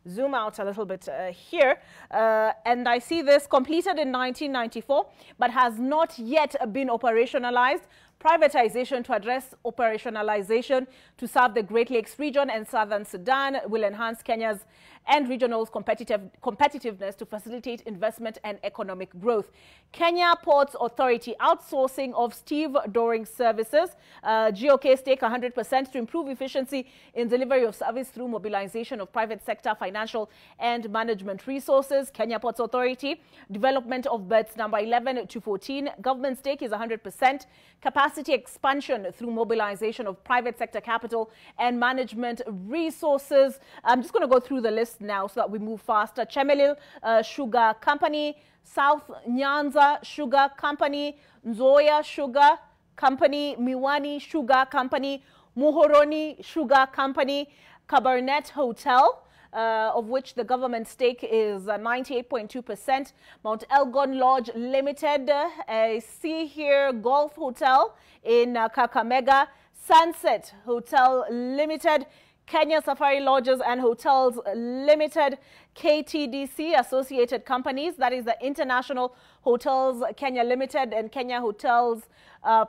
zoom out a little bit here. And I see this completed in 1994, but has not yet been operationalized. Privatization to address operationalization to serve the Great Lakes region and Southern Sudan will enhance Kenya's and regional's competitiveness to facilitate investment and economic growth. Kenya Ports Authority, outsourcing of stevedoring services. GOK stake 100% to improve efficiency in delivery of service through mobilization of private sector financial and management resources. Kenya Ports Authority, development of berths number 11 to 14. Government stake is 100%. Capacity expansion through mobilization of private sector capital and management resources. I'm just going to go through the list now so that we move faster. Chemelil Sugar Company, South Nyanza Sugar Company, Nzoia Sugar Company, Miwani Sugar Company, Muhoroni Sugar Company, Cabernet Hotel, of which the government stake is 98.2%. Mount Elgon Lodge Limited, I see here Golf Hotel in Kakamega, Sunset Hotel Limited, Kenya Safari Lodges and Hotels Limited, KTDC Associated Companies, that is the International Hotels Kenya Limited and Kenya Hotels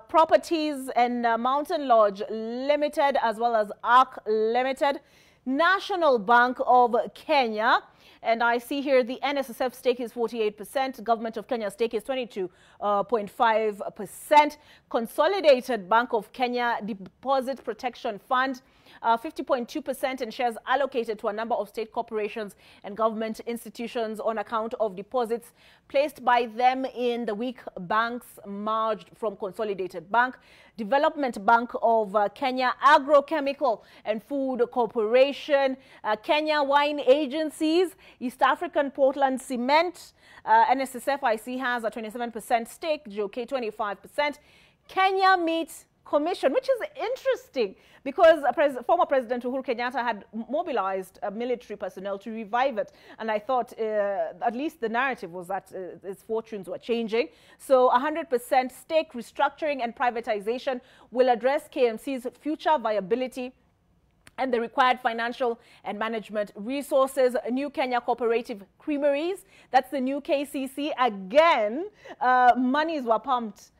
Properties, and Mountain Lodge Limited, as well as Arc Limited. National Bank of Kenya, and I see here the NSSF stake is 48%, Government of Kenya stake is 22.5%, Consolidated Bank of Kenya Deposit Protection Fund, 50.2%, and shares allocated to a number of state corporations and government institutions on account of deposits placed by them in the weak banks merged from Consolidated Bank. Development Bank of Kenya, Agrochemical and Food Corporation, Kenya Wine Agencies, East African Portland Cement, NSSF I see has a 27% stake, GOK 25%, Kenya Meat Commission, which is interesting because former President Uhuru Kenyatta had mobilized military personnel to revive it. And I thought at least the narrative was that its fortunes were changing. So 100% stake restructuring and privatization will address KMC's future viability and the required financial and management resources. New Kenya Cooperative Creameries, that's the new KCC. Again, monies were pumped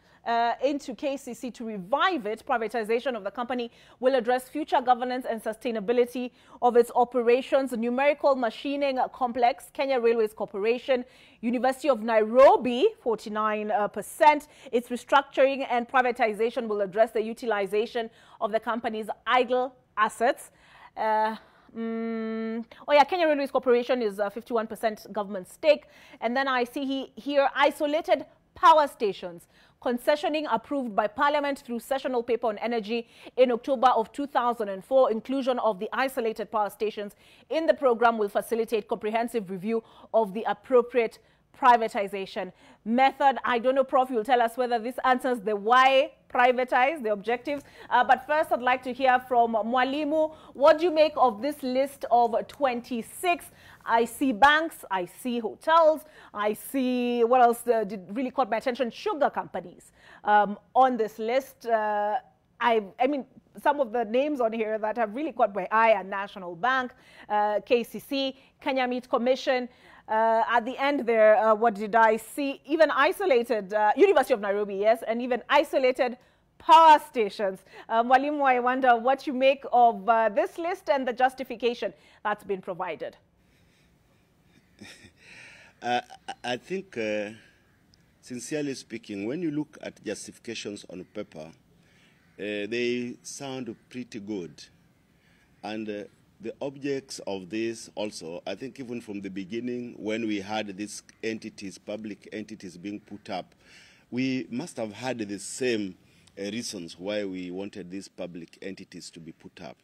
into KCC to revive it. Privatization of the company will address future governance and sustainability of its operations. Numerical Machining Complex, Kenya Railways Corporation, University of Nairobi, 49%. Its restructuring and privatization will address the utilization of the company's idle assets. Kenya Railways Corporation is 51% government stake. And then I see here isolated power stations. Concessioning approved by Parliament through sessional paper on energy in October of 2004. Inclusion of the isolated power stations in the program will facilitate comprehensive review of the appropriate privatization method. I don't know, Prof, you'll tell us whether this answers the why privatize, the objectives. But first, I'd like to hear from Mwalimu. What do you make of this list of 26? I see banks, I see hotels, I see, what else did really caught my attention? Sugar companies on this list. I mean, some of the names on here that have really caught my eye are National Bank, KCC, Kenya Meat Commission. At the end there, what did I see? Even isolated, University of Nairobi, yes, and even isolated power stations. Mwalimu, I wonder what you make of this list and the justification that's been provided. I think, sincerely speaking, when you look at justifications on paper, they sound pretty good. And the objects of this also, I think even from the beginning, when we had these entities, public entities being put up, we must have had the same reasons why we wanted these public entities to be put up.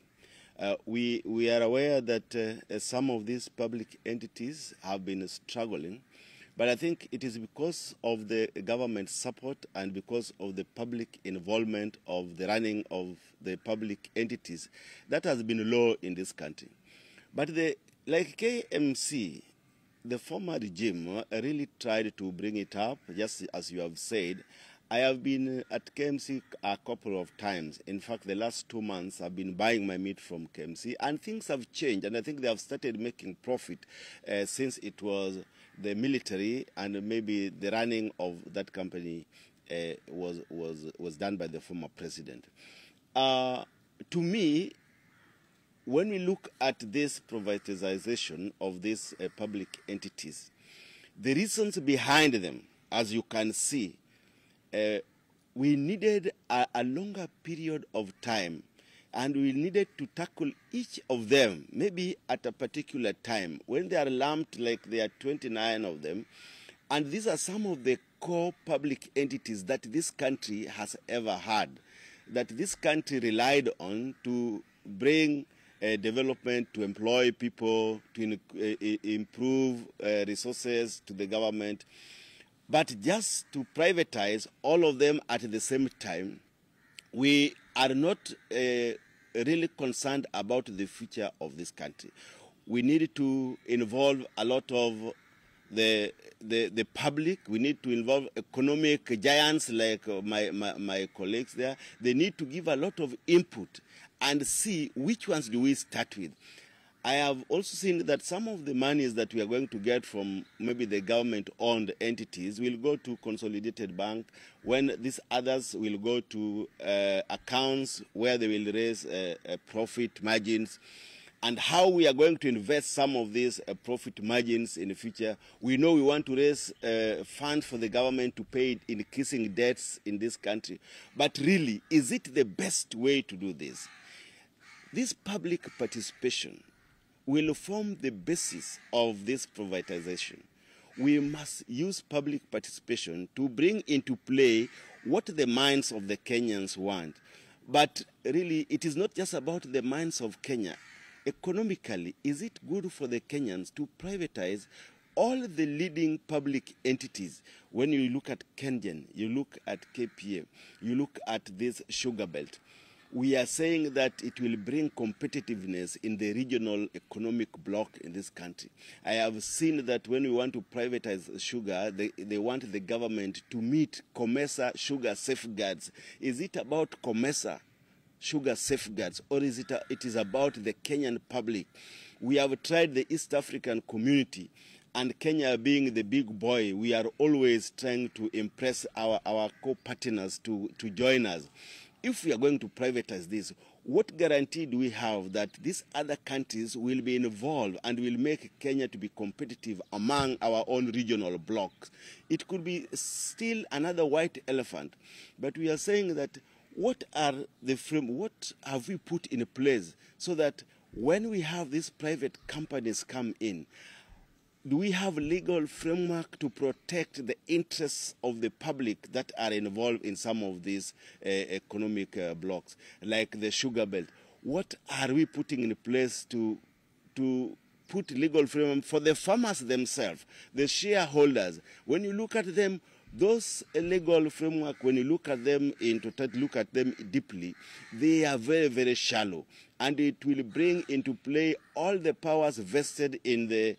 We are aware that some of these public entities have been struggling, but I think it is because of the government support and because of the public involvement of the running of the public entities that has been low in this country. But like KMC, the former regime really tried to bring it up, just as you have said. I have been at KMC a couple of times. In fact, the last 2 months I've been buying my meat from KMC, and things have changed, and I think they have started making profit since it was the military, and maybe the running of that company was done by the former president. To me, when we look at this privatization of these public entities, the reasons behind them, as you can see, we needed a longer period of time, and we needed to tackle each of them, maybe at a particular time. When they are lumped, like there are 29 of them, and these are some of the core public entities that this country has ever had, that this country relied on to bring development, to employ people, to improve resources to the government. But just to privatize all of them at the same time, we are not really concerned about the future of this country. We need to involve a lot of the public. We need to involve economic giants like my colleagues there. They need to give a lot of input and see which ones do we start with. I have also seen that some of the monies that we are going to get from maybe the government-owned entities will go to Consolidated Bank, when these others will go to accounts where they will raise profit margins. And how we are going to invest some of these profit margins in the future. We know we want to raise funds for the government to pay increasing debts in this country. But really, is it the best way to do this? This public participation will form the basis of this privatization. We must use public participation to bring into play what the minds of the Kenyans want. But really, it is not just about the minds of Kenya. Economically, is it good for the Kenyans to privatize all the leading public entities? When you look at Kengen, you look at KPA, you look at this sugar belt, we are saying that it will bring competitiveness in the regional economic bloc in this country. I have seen that when we want to privatize sugar, they want the government to meet COMESA sugar safeguards. Is it about COMESA sugar safeguards, or is it is about the Kenyan public? We have tried the East African community, and Kenya being the big boy, we are always trying to impress our co-partners to join us. If we are going to privatize this, what guarantee do we have that these other countries will be involved and will make Kenya to be competitive among our own regional blocs? It could be still another white elephant, but we are saying that what have we put in place so that when we have these private companies come in, do we have legal framework to protect the interests of the public that are involved in some of these economic blocks, like the sugar belt? What are we putting in place to put legal framework for the farmers themselves, the shareholders? When you look at them, those legal framework, when you look at them look at them deeply, they are very, very shallow, and it will bring into play all the powers vested in the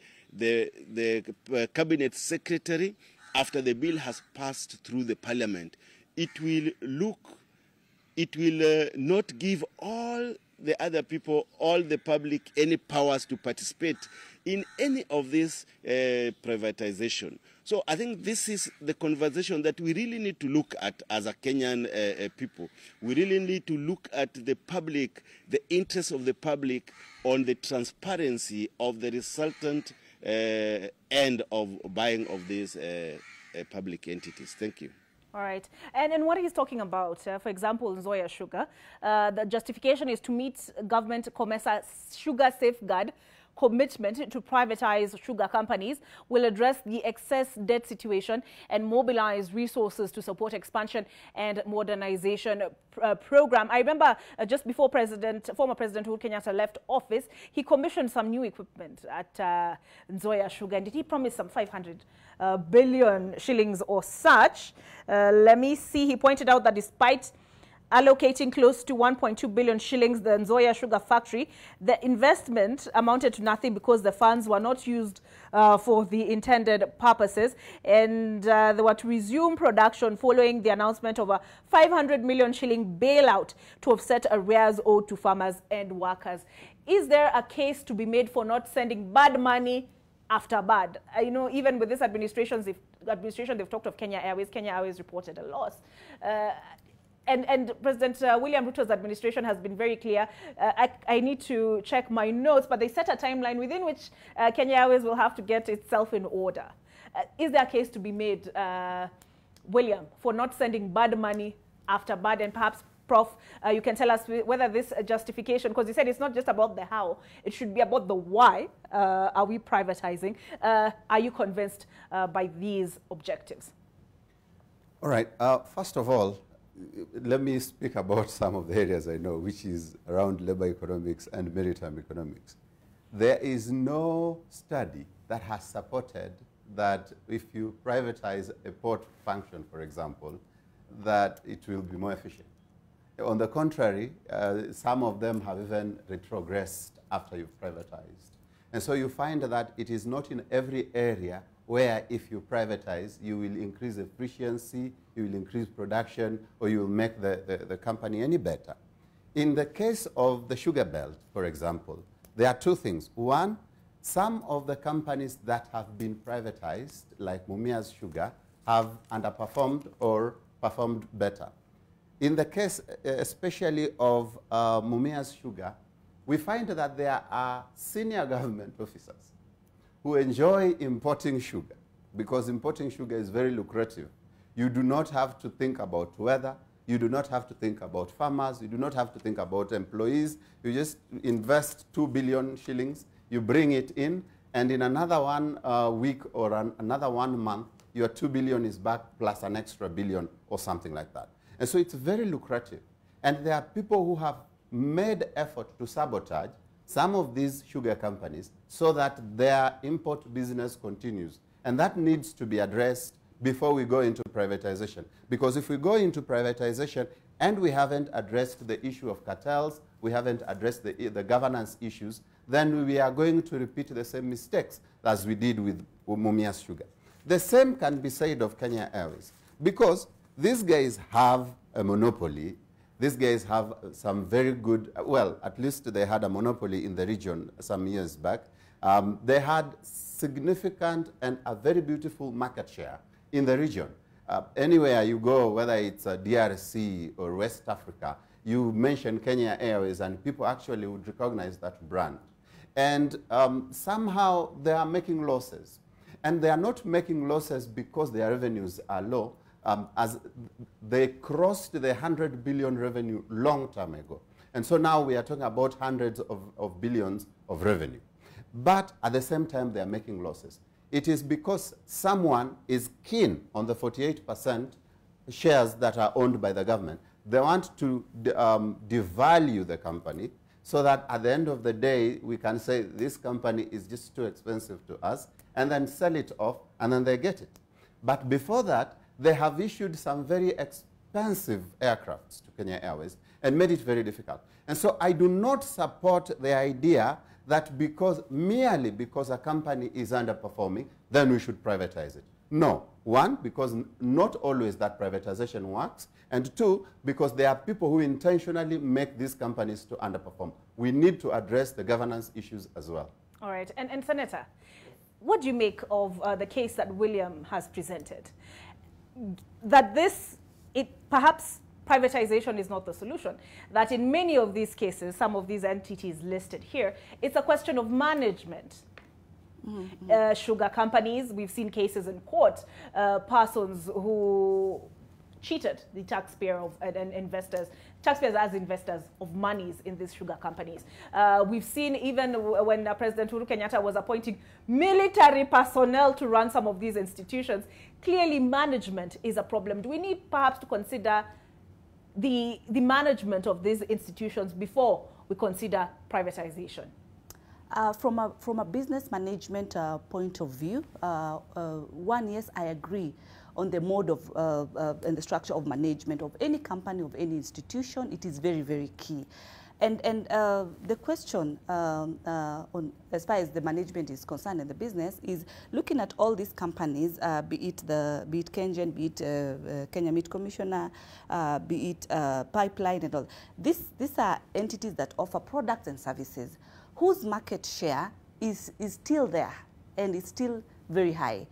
cabinet secretary after the bill has passed through the parliament. It will not give all the other people, all the public, any powers to participate in any of this privatization. So I think this is the conversation that we really need to look at as a Kenyan people. We really need to look at the public, the interests of the public on the transparency of the resultant end of buying of these public entities. Thank you. All right. And what he's talking about, for example, Nzoia Sugar, the justification is to meet government COMESA sugar safeguard commitment to privatize sugar companies, will address the excess debt situation and mobilize resources to support expansion and modernization program. I remember just before former President Uhuru Kenyatta left office, he commissioned some new equipment at Nzoia Sugar. And did he promise some 500 billion shillings or such? Let me see. He pointed out that despite allocating close to 1.2 billion shillings, the Nzoia Sugar Factory, the investment amounted to nothing because the funds were not used for the intended purposes. And they were to resume production following the announcement of a 500 million shilling bailout to offset arrears owed to farmers and workers. Is there a case to be made for not sending bad money after bad? You know, even with this administration, they've talked of Kenya Airways. Kenya Airways reported a loss. And President William Ruto's administration has been very clear. I need to check my notes, but they set a timeline within which Kenya Airways will have to get itself in order. Is there a case to be made, William, for not sending bad money after bad? And perhaps, Prof, you can tell us whether this justification, because you said it's not just about the how, it should be about the why are we privatizing. Are you convinced by these objectives? All right. First of all, let me speak about some of the areas I know, which is around labor economics and maritime economics. There is no study that has supported that if you privatize a port function, for example, that it will be more efficient. On the contrary, some of them have even retrogressed after you've privatized. And so you find that it is not in every area where if you privatize, you will increase efficiency, you will increase production, or you will make the company any better. In the case of the sugar belt, for example, there are two things. One, some of the companies that have been privatized, like Mumias Sugar, have underperformed or performed better. In the case especially of Mumias Sugar, we find that there are senior government officers who enjoy importing sugar because importing sugar is very lucrative. You do not have to think about weather. You do not have to think about farmers. You do not have to think about employees. You just invest 2 billion shillings. You bring it in, and in another 1 week or another 1 month, your 2 billion is back plus an extra billion or something like that. And so it's very lucrative. And there are people who have made effort to sabotage some of these sugar companies so that their import business continues. And that needs to be addressed before we go into privatization. Because if we go into privatization and we haven't addressed the issue of cartels, we haven't addressed the governance issues, then we are going to repeat the same mistakes as we did with Mumias Sugar. The same can be said of Kenya Airways, because these guys have a monopoly. These guys have some very good, well, at least they had a monopoly in the region some years back. They had significant and a very beautiful market share in the region. Anywhere you go, whether it's DRC or West Africa, you mention Kenya Airways and people actually would recognize that brand. And somehow they are making losses. And they are not making losses because their revenues are low, as they crossed the 100 billion revenue long time ago. And so now we are talking about hundreds of billions of revenue. But at the same time, they are making losses. it is because someone is keen on the 48% shares that are owned by the government. They want to devalue the company so that at the end of the day, we can say this company is just too expensive to us, and then sell it off, and then they get it. But before that, they have issued some very expensive aircrafts to Kenya Airways and made it very difficult. And so I do not support the idea that merely because a company is underperforming, then we should privatize it. No. One, because not always that privatization works. And two, because there are people who intentionally make these companies to underperform. We need to address the governance issues as well. All right. And Senator, what do you make of the case that William has presented? That perhaps privatization is not the solution. That in many of these cases, some of these entities listed here, it's a question of management. Sugar companies, we've seen cases in court, persons who cheated the taxpayers as investors of monies in these sugar companies. We've seen even when President Uhuru Kenyatta was appointing military personnel to run some of these institutions, clearly management is a problem. Do we need perhaps to consider the management of these institutions before we consider privatization? From a business management point of view, yes, I agree on the mode of and the structure of management of any company, of any institution. It is very, very key. And the question on as far as the management is concerned in the business is looking at all these companies, be it KenGen, be it Kenya Meat Commissioner, be it Pipeline and all. These are entities that offer products and services whose market share is still there and is still very high.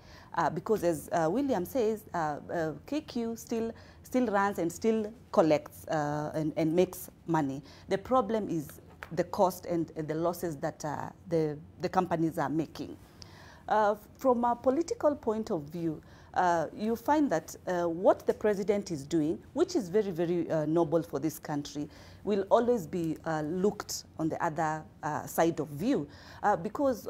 Because as William says, KQ still runs and still collects and makes money. The problem is the cost and the losses that the companies are making. From a political point of view, you find that what the president is doing, which is very, very noble for this country, will always be looked on the other side of view. Because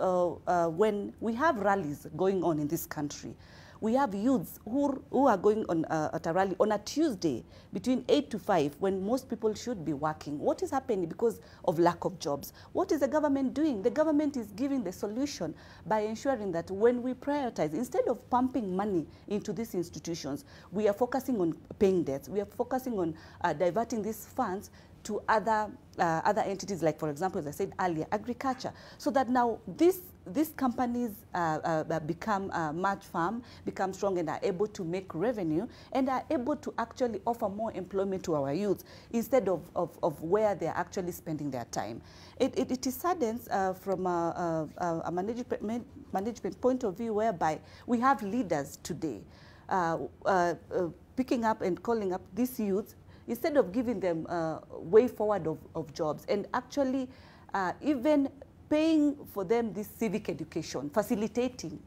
when we have rallies going on in this country, we have youths who are going on at a rally on a Tuesday between 8 to 5 when most people should be working. What is happening because of lack of jobs? What is the government doing? The government is giving the solution by ensuring that when we prioritize, instead of pumping money into these institutions, we are focusing on paying debts. We are focusing on diverting these funds to other entities, like, for example, as I said earlier, agriculture, so that now these companies become much firm, become strong, and are able to make revenue, and are able to actually offer more employment to our youth instead of where they're actually spending their time. It is saddens from a management point of view, whereby we have leaders today picking up and calling up these youths, instead of giving them way forward of jobs, and actually even paying for them this civic education, facilitating,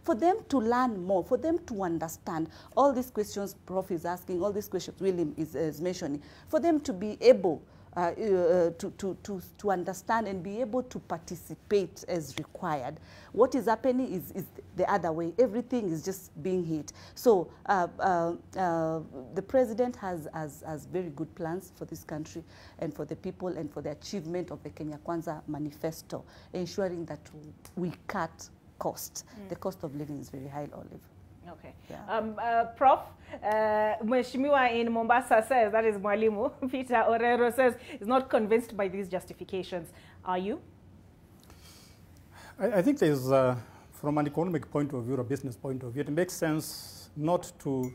for them to learn more, for them to understand all these questions Prof is asking, all these questions William is mentioning, for them to be able to understand and be able to participate as required. What is happening is the other way. Everything is just being hit. So the president has very good plans for this country and for the people and for the achievement of the Kenya Kwanza manifesto, ensuring that we cut costs. The cost of living is very high, Olive. Okay. Yeah. Prof, Mheshimiwa in Mombasa says, that is Mwalimu, Peter Orero says, is not convinced by these justifications. Are you? I think there's, from an economic point of view or business point of view, it makes sense not to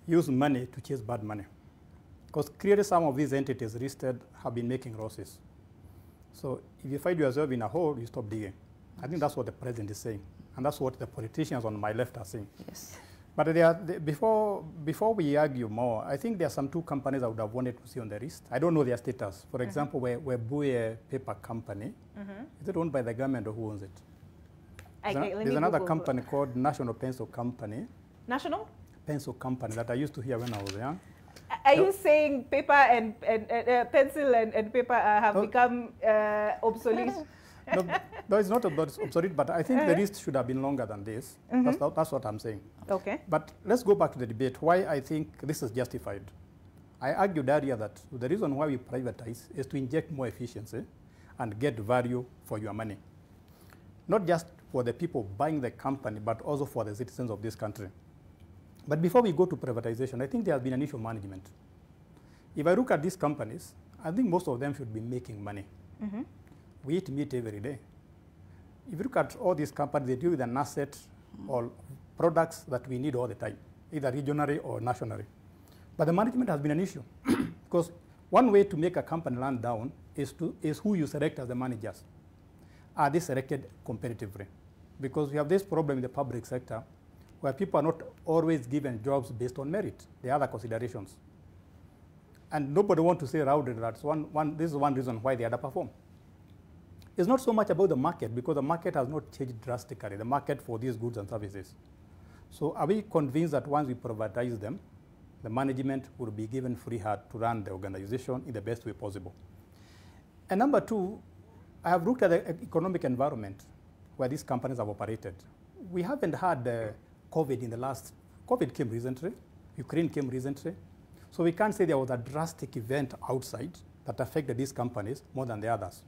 use money to chase bad money. Because clearly some of these entities listed have been making losses. So if you find yourself in a hole, you stop digging. I think that's what the president is saying. And that's what the politicians on my left are saying. Yes. But before we argue more, I think there are some two companies I would have wanted to see on the list. I don't know their status. For example, Webuye Paper Company, is it owned by the government or who owns it? There's another company called National Pencil Company. National? Pencil Company that I used to hear when I was young. Are you saying paper and pencil and paper have become obsolete? No, it's not obsolete, but I think the list should have been longer than this. That's what I'm saying. Okay. But let's go back to the debate, why I think this is justified. I argued earlier that the reason why we privatize is to inject more efficiency and get value for your money. Not just for the people buying the company, but also for the citizens of this country. But before we go to privatization, I think there has been an issue of management. If I look at these companies, I think most of them should be making money. We eat meat every day. If you look at all these companies, they deal with an asset or products that we need all the time, either regionally or nationally. But the management has been an issue because one way to make a company run down is who you select as the managers. Are they selected competitively? Because we have this problem in the public sector where people are not always given jobs based on merit. There are other considerations. And nobody wants to say loudly that this is one reason why they underperform. It's not so much about the market because the market has not changed drastically, the market for these goods and services. So are we convinced that once we privatize them, the management will be given free hand to run the organization in the best way possible? And number two, I have looked at the economic environment where these companies have operated. We haven't had COVID in the last, COVID came recently, Ukraine came recently. So we can't say there was a drastic event outside that affected these companies more than the others,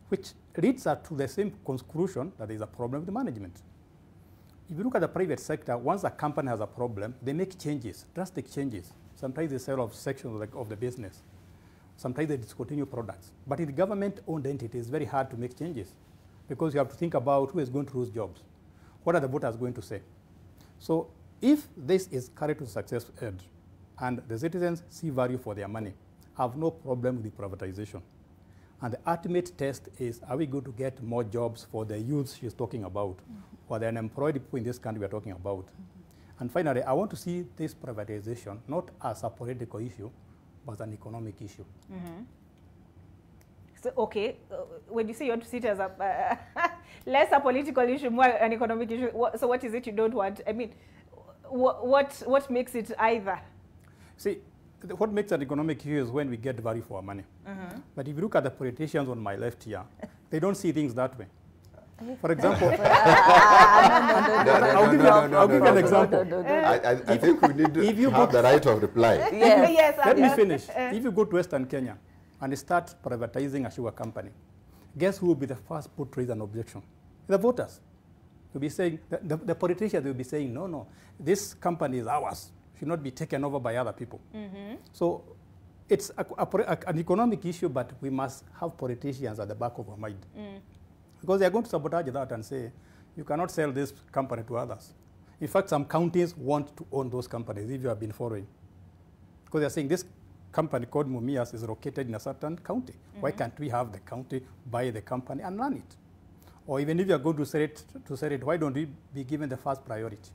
which leads us to the same conclusion that there is a problem with the management. If you look at the private sector, once a company has a problem, they make changes, drastic changes. Sometimes they sell off sections of the business. Sometimes they discontinue products. But in government-owned entities, it's very hard to make changes because you have to think about who is going to lose jobs. What are the voters going to say? So if this is carried to success edge and the citizens see value for their money, I have no problem with the privatization. And the ultimate test is, are we going to get more jobs for the youth she's talking about, or the unemployed people in this country we're talking about? And finally, I want to see this privatization not as a political issue, but as an economic issue. So, okay, when you say you want to see it as a less a political issue, more an economic issue, so what is it you don't want? I mean, what makes it either? See, what makes an economic issue is when we get value for our money. But if you look at the politicians on my left here, they don't see things that way. For example, I'll give you an example. I think we need to have the right of reply. Yes, let me finish. If you go to Western Kenya and start privatizing a sugar company, guess who will be the first put raise an objection? The voters. They'll be saying, the politicians will be saying, no, this company is ours. Should not be taken over by other people. So it's an economic issue, but we must have politicians at the back of our mind. Because they are going to sabotage that and say, you cannot sell this company to others. In fact, some counties want to own those companies, if you have been following. Because they are saying this company called Mumias is located in a certain county. Why can't we have the county buy the company and run it? Or even if you are going to sell it, why don't we be given the first priority?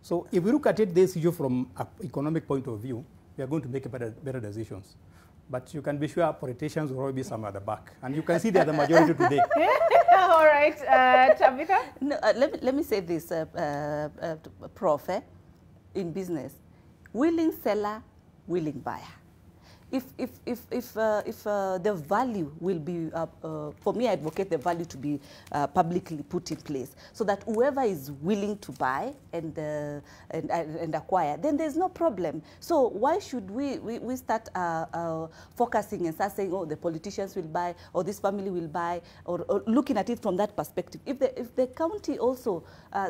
So if we look at this issue from an economic point of view, we are going to make better decisions. But you can be sure politicians will always be somewhere at the back. And you can see they are the majority today. All right, Tabitha? No, let me say this, Prof, in business. Willing seller, willing buyer. If the value will be, for me, I advocate the value to be publicly put in place so that whoever is willing to buy and acquire, then there's no problem. So why should we start focusing and start saying, oh, the politicians will buy, or this family will buy, or looking at it from that perspective? If the county also,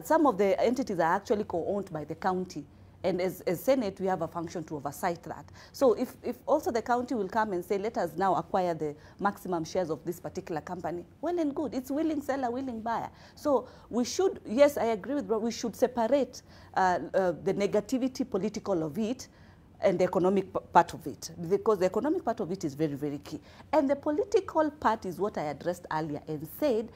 some of the entities are actually co-owned by the county. And as Senate, we have a function to oversight that. So if also the county will come and say, let us now acquire the maximum shares of this particular company, well and good. It's willing seller, willing buyer. So we should, yes, I agree with Rob, we should separate the negativity political of it and the economic part of it, because the economic part of it is very, very key. And the political part is what I addressed earlier and said,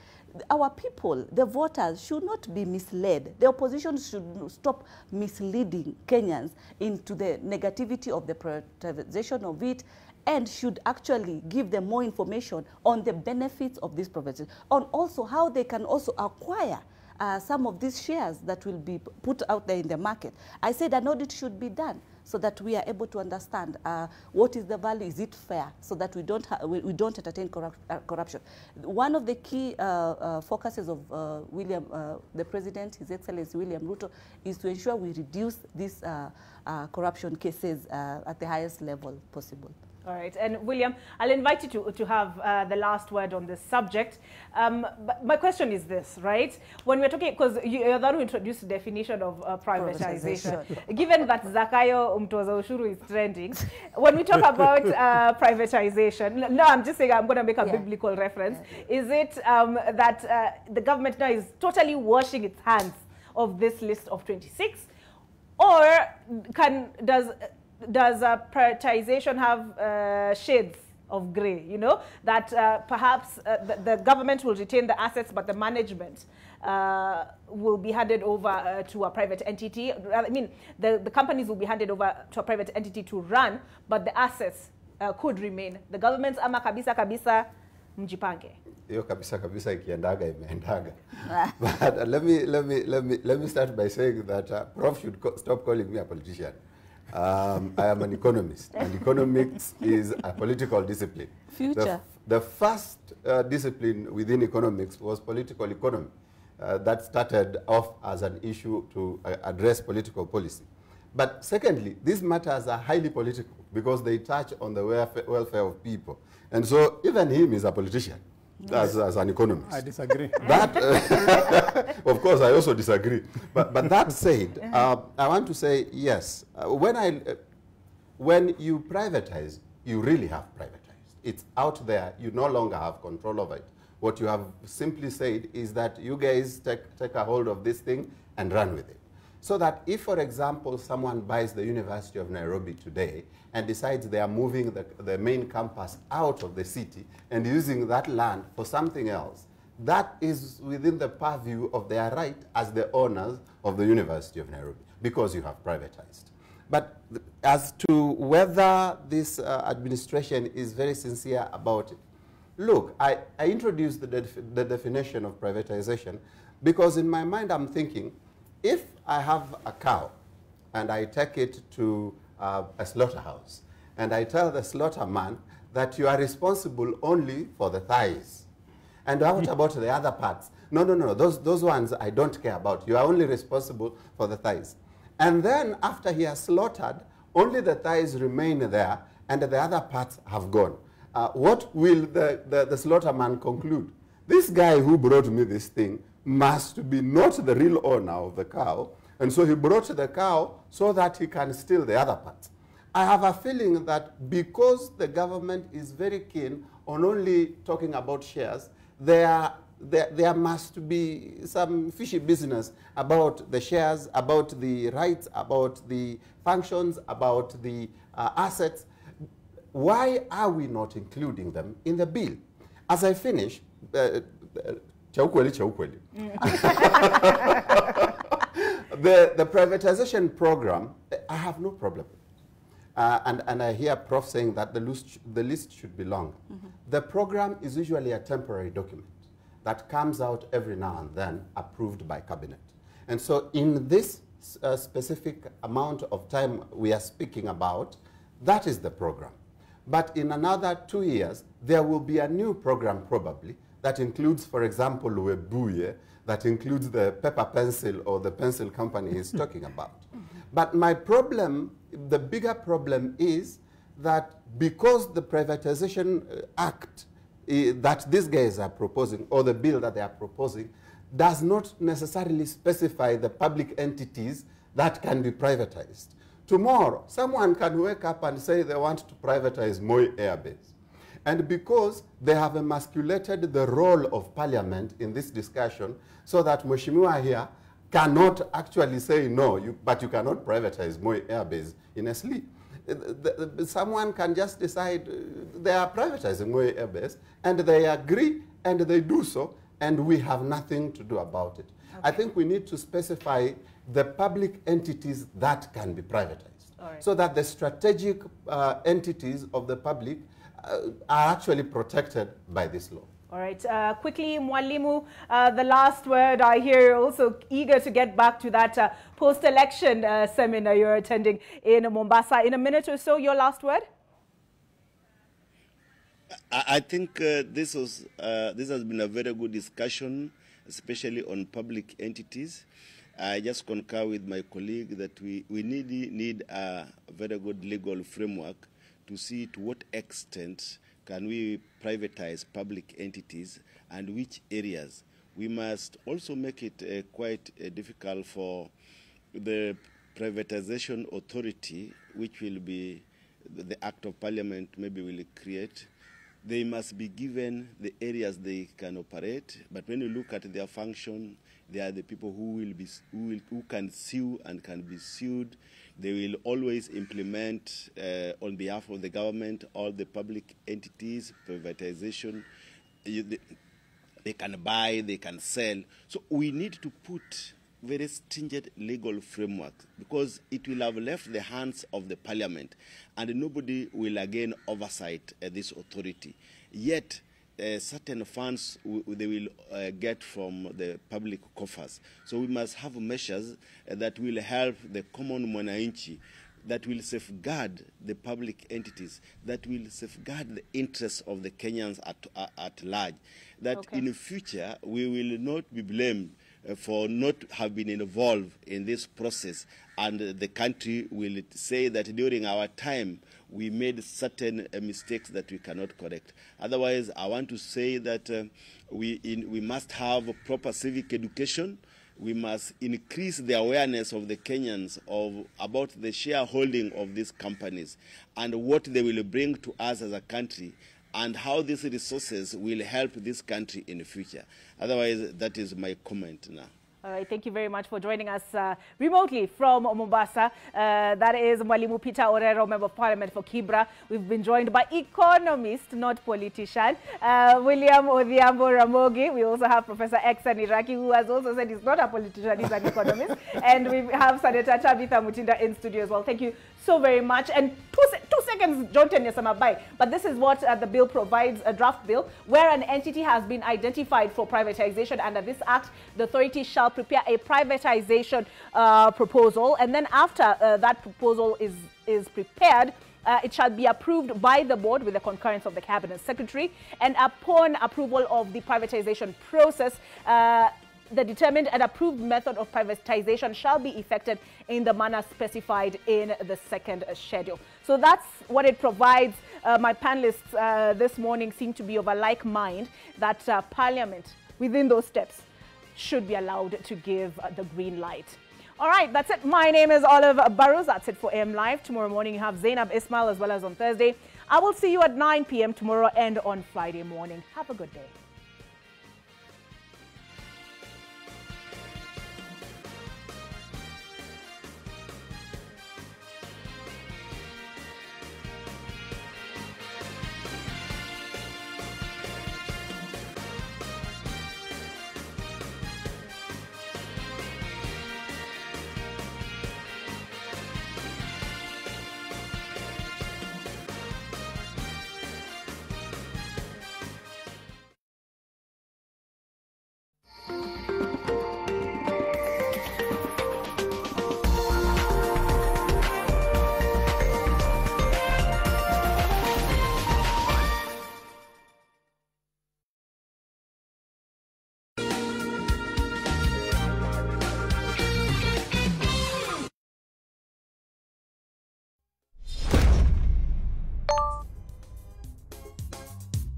our people, the voters, should not be misled. The opposition should stop misleading Kenyans into the negativity of the privatization of it, and should actually give them more information on the benefits of this privatization, on also how they can also acquire some of these shares that will be put out there in the market. I said an audit should be done so that we are able to understand what is the value, is it fair, so that we don't entertain corruption. One of the key focuses of the President, His Excellency William Ruto, is to ensure we reduce these corruption cases at the highest level possible. All right. And William, I'll invite you to have the last word on this subject. But my question is this, right? When we're talking, because you're the one who introduced the definition of privatization. Given that Zakayo Mtoza Ushuru is trending, when we talk about privatization, no, I'm just saying I'm going to make a biblical reference. Is it that the government now is totally washing its hands of this list of 26? Or does privatization have shades of grey, you know, that perhaps the government will retain the assets, but the management will be handed over to a private entity? I mean, the companies will be handed over to a private entity to run, but the assets could remain. The government's ama kabisa mjipange. Yo kabisa ikiendaga imeendaga. But let me start by saying that Prof should stop calling me a politician. I am an economist, and economics is a political discipline. Future. The first discipline within economics was political economy. That started off as an issue to address political policy. But secondly, these matters are highly political because they touch on the welfare of people. And so even him is a politician. As an economist. I disagree. That, of course, I also disagree. But that said, I want to say, yes, when you privatize, you really have privatized. It's out there. You no longer have control over it. What you have simply said is that you guys take a hold of this thing and run with it. So that if, for example, someone buys the University of Nairobi today and decides they are moving the main campus out of the city and using that land for something else, that is within the purview of their right as the owners of the University of Nairobi, because you have privatized. But as to whether this administration is very sincere about it, look, I introduced the definition of privatization because in my mind I'm thinking, if I have a cow and I take it to a slaughterhouse and I tell the slaughterman that you are responsible only for the thighs, and what about the other parts? No, those ones I don't care about. You are only responsible for the thighs. And then after he has slaughtered, only the thighs remain there and the other parts have gone. What will the slaughterman conclude? This guy who brought me this thing must be not the real owner of the cow, and so he brought the cow so that he can steal the other parts. I have a feeling that because the government is very keen on only talking about shares, there must be some fishy business about the shares, about the rights, about the functions, about the assets. Why are we not including them in the bill? As I finish, the privatization program, I have no problem. And I hear Prof saying that the list should be long. The program is usually a temporary document that comes out every now and then, approved by cabinet. And so in this specific amount of time we are speaking about, that is the program. But in another 2 years, there will be a new program probably that includes, for example, Webuye, that includes the paper pencil or the pencil company he's talking about. But my problem, the bigger problem is that because the Privatization Act that these guys are proposing, or the bill that they are proposing, does not necessarily specify the public entities that can be privatized. Tomorrow, someone can wake up and say they want to privatize Moi Air Base. And because they have emasculated the role of parliament in this discussion, so that Mheshimiwa here cannot actually say no, but you cannot privatize Moi Air Base in a sleep. Someone can just decide they are privatizing Moi Air Base, and they agree, and they do so, and we have nothing to do about it. Okay. I think we need to specify the public entities that can be privatized, so that the strategic entities of the public are actually protected by this law. All right. Quickly, Mwalimu, the last word. I hear you're also eager to get back to that post-election seminar you're attending in Mombasa. In a minute or so, your last word? I think this has been a very good discussion, especially on public entities. I just concur with my colleague that we need a very good legal framework to see to what extent can we privatize public entities and which areas. We must also make it quite difficult for the privatization authority, which will be the Act of Parliament maybe will create. They must be given the areas they can operate, but when you look at their function, they are the people who can sue and can be sued. They will always implement on behalf of the government all the public entities, privatization. They can buy, they can sell. So we need to put very stringent legal framework because it will have left the hands of the parliament and nobody will again oversight this authority. Yet certain funds they will get from the public coffers. So we must have measures that will help the common mwananchi, that will safeguard the public entities, that will safeguard the interests of the Kenyans at large, that in the future we will not be blamed for not have been involved in this process, and the country will say that during our time we made certain mistakes that we cannot correct. Otherwise, I want to say that we must have proper civic education. We must increase the awareness of the Kenyans about the shareholding of these companies and what they will bring to us as a country, and how these resources will help this country in the future. Otherwise, that is my comment now. All right, thank you very much for joining us remotely from Mombasa. That is Mwalimu Peter Orero, Member of Parliament for Kibra. We've been joined by economist, not politician, William Odhiambo Ramogi. We also have Professor Exxon Iraki, who has also said he's not a politician, he's an economist. And we have Senator Tabitha Mutinda in studio as well. Thank you so very much. And two seconds, John Tenyasamabai. But this is what the bill provides, a draft bill, where an entity has been identified for privatization. Under this act, the authority shall prepare a privatization proposal, and then after that proposal is prepared, it shall be approved by the board with the concurrence of the cabinet secretary, and upon approval of the privatization process, the determined and approved method of privatization shall be effected in the manner specified in the second schedule. So that's what it provides. My panelists this morning seem to be of a like mind that Parliament, within those steps, should be allowed to give the green light. All right, that's it. My name is Olive Burrows. That's it for AM Live. Tomorrow morning you have Zainab Ismail as well as on Thursday. I will see you at 9 p.m. tomorrow and on Friday morning. Have a good day.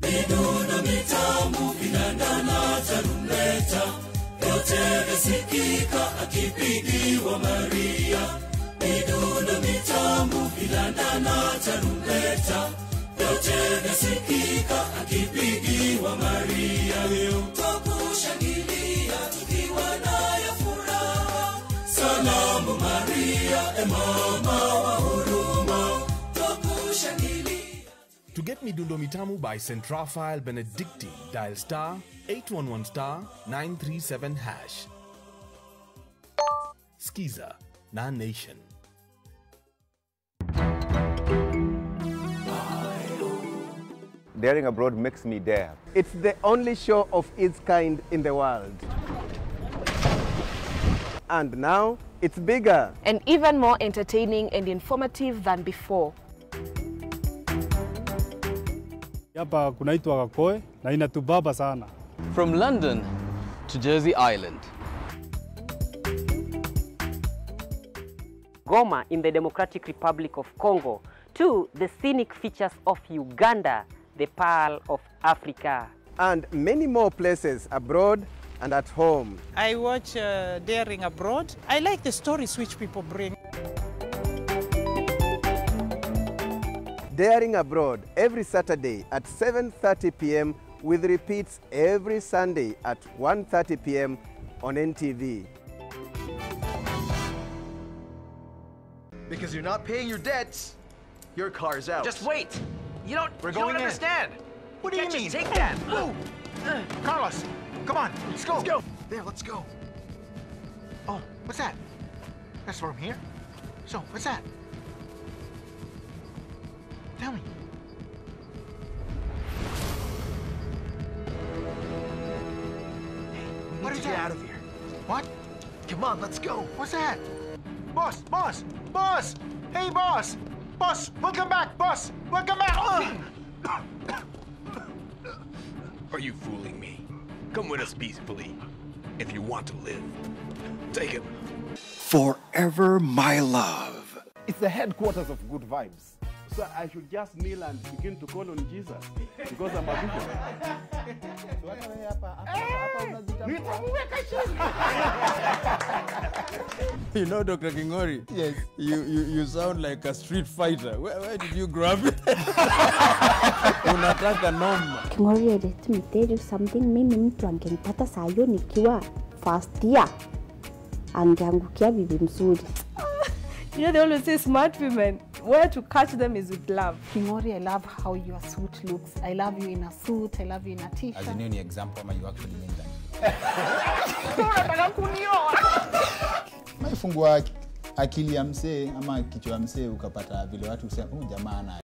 Midundo mitamu vinandana tarumbeta, yote yasikika akipigiwa Maria. Midundo mitamu vinandana tarumbeta, yote yasikika akipigiwa Maria. Twakushangilia tukiwa nayo furaha, salamu Maria, mama wa huruma. Twakushangilia. To get Midundo Mitamu by St. Raphael Benedictine, dial star 811 star 937 hash. Skiza, Nan Nation. Daring Abroad makes me dare. It's the only show of its kind in the world. And now, it's bigger. And even more entertaining and informative than before. Hapa kunaitwa Kakoe na inatubaba sana. From London to Jersey Island. Goma in the Democratic Republic of Congo, to the scenic features of Uganda, the Pearl of Africa. And many more places abroad and at home. I watch Daring Abroad. I like the stories which people bring. Daring Abroad every Saturday at 7:30 p.m. with repeats every Sunday at 1:30 p.m. on NTV. Because you're not paying your debts, your car's out. Just wait. You don't understand. What do you mean? Take that. Move. Carlos, come on. Let's go. Let's go. There, let's go. Oh, what's that? That's from here? So, what's that? Tell me. Hey, we need to get out of here. What? Come on, let's go. What's that? Boss, boss, boss! Hey, boss! Boss, welcome back, boss! Welcome back! Are you fooling me? Come with us peacefully. If you want to live, take him. Forever my love. It's the headquarters of good vibes. So I should just kneel and begin to call on Jesus because I'm a bishop. You know, Dr. Kingori? Yes. You sound like a street fighter. Where did you grab it? Unataka noma. Kingori, let me tell you something. Mimi mtu angenipata saa hiyo nikiwa first year. Angeangukia bibi mzuri. You know, they always say smart women, where to catch them is with love. Kingori, I love how your suit looks. I love you in a suit. I love you in a t-shirt. As in any example, you actually mean that. Maifungua akili ya msee ama kichwa ya msee ukapata vile watu husema jamaa ana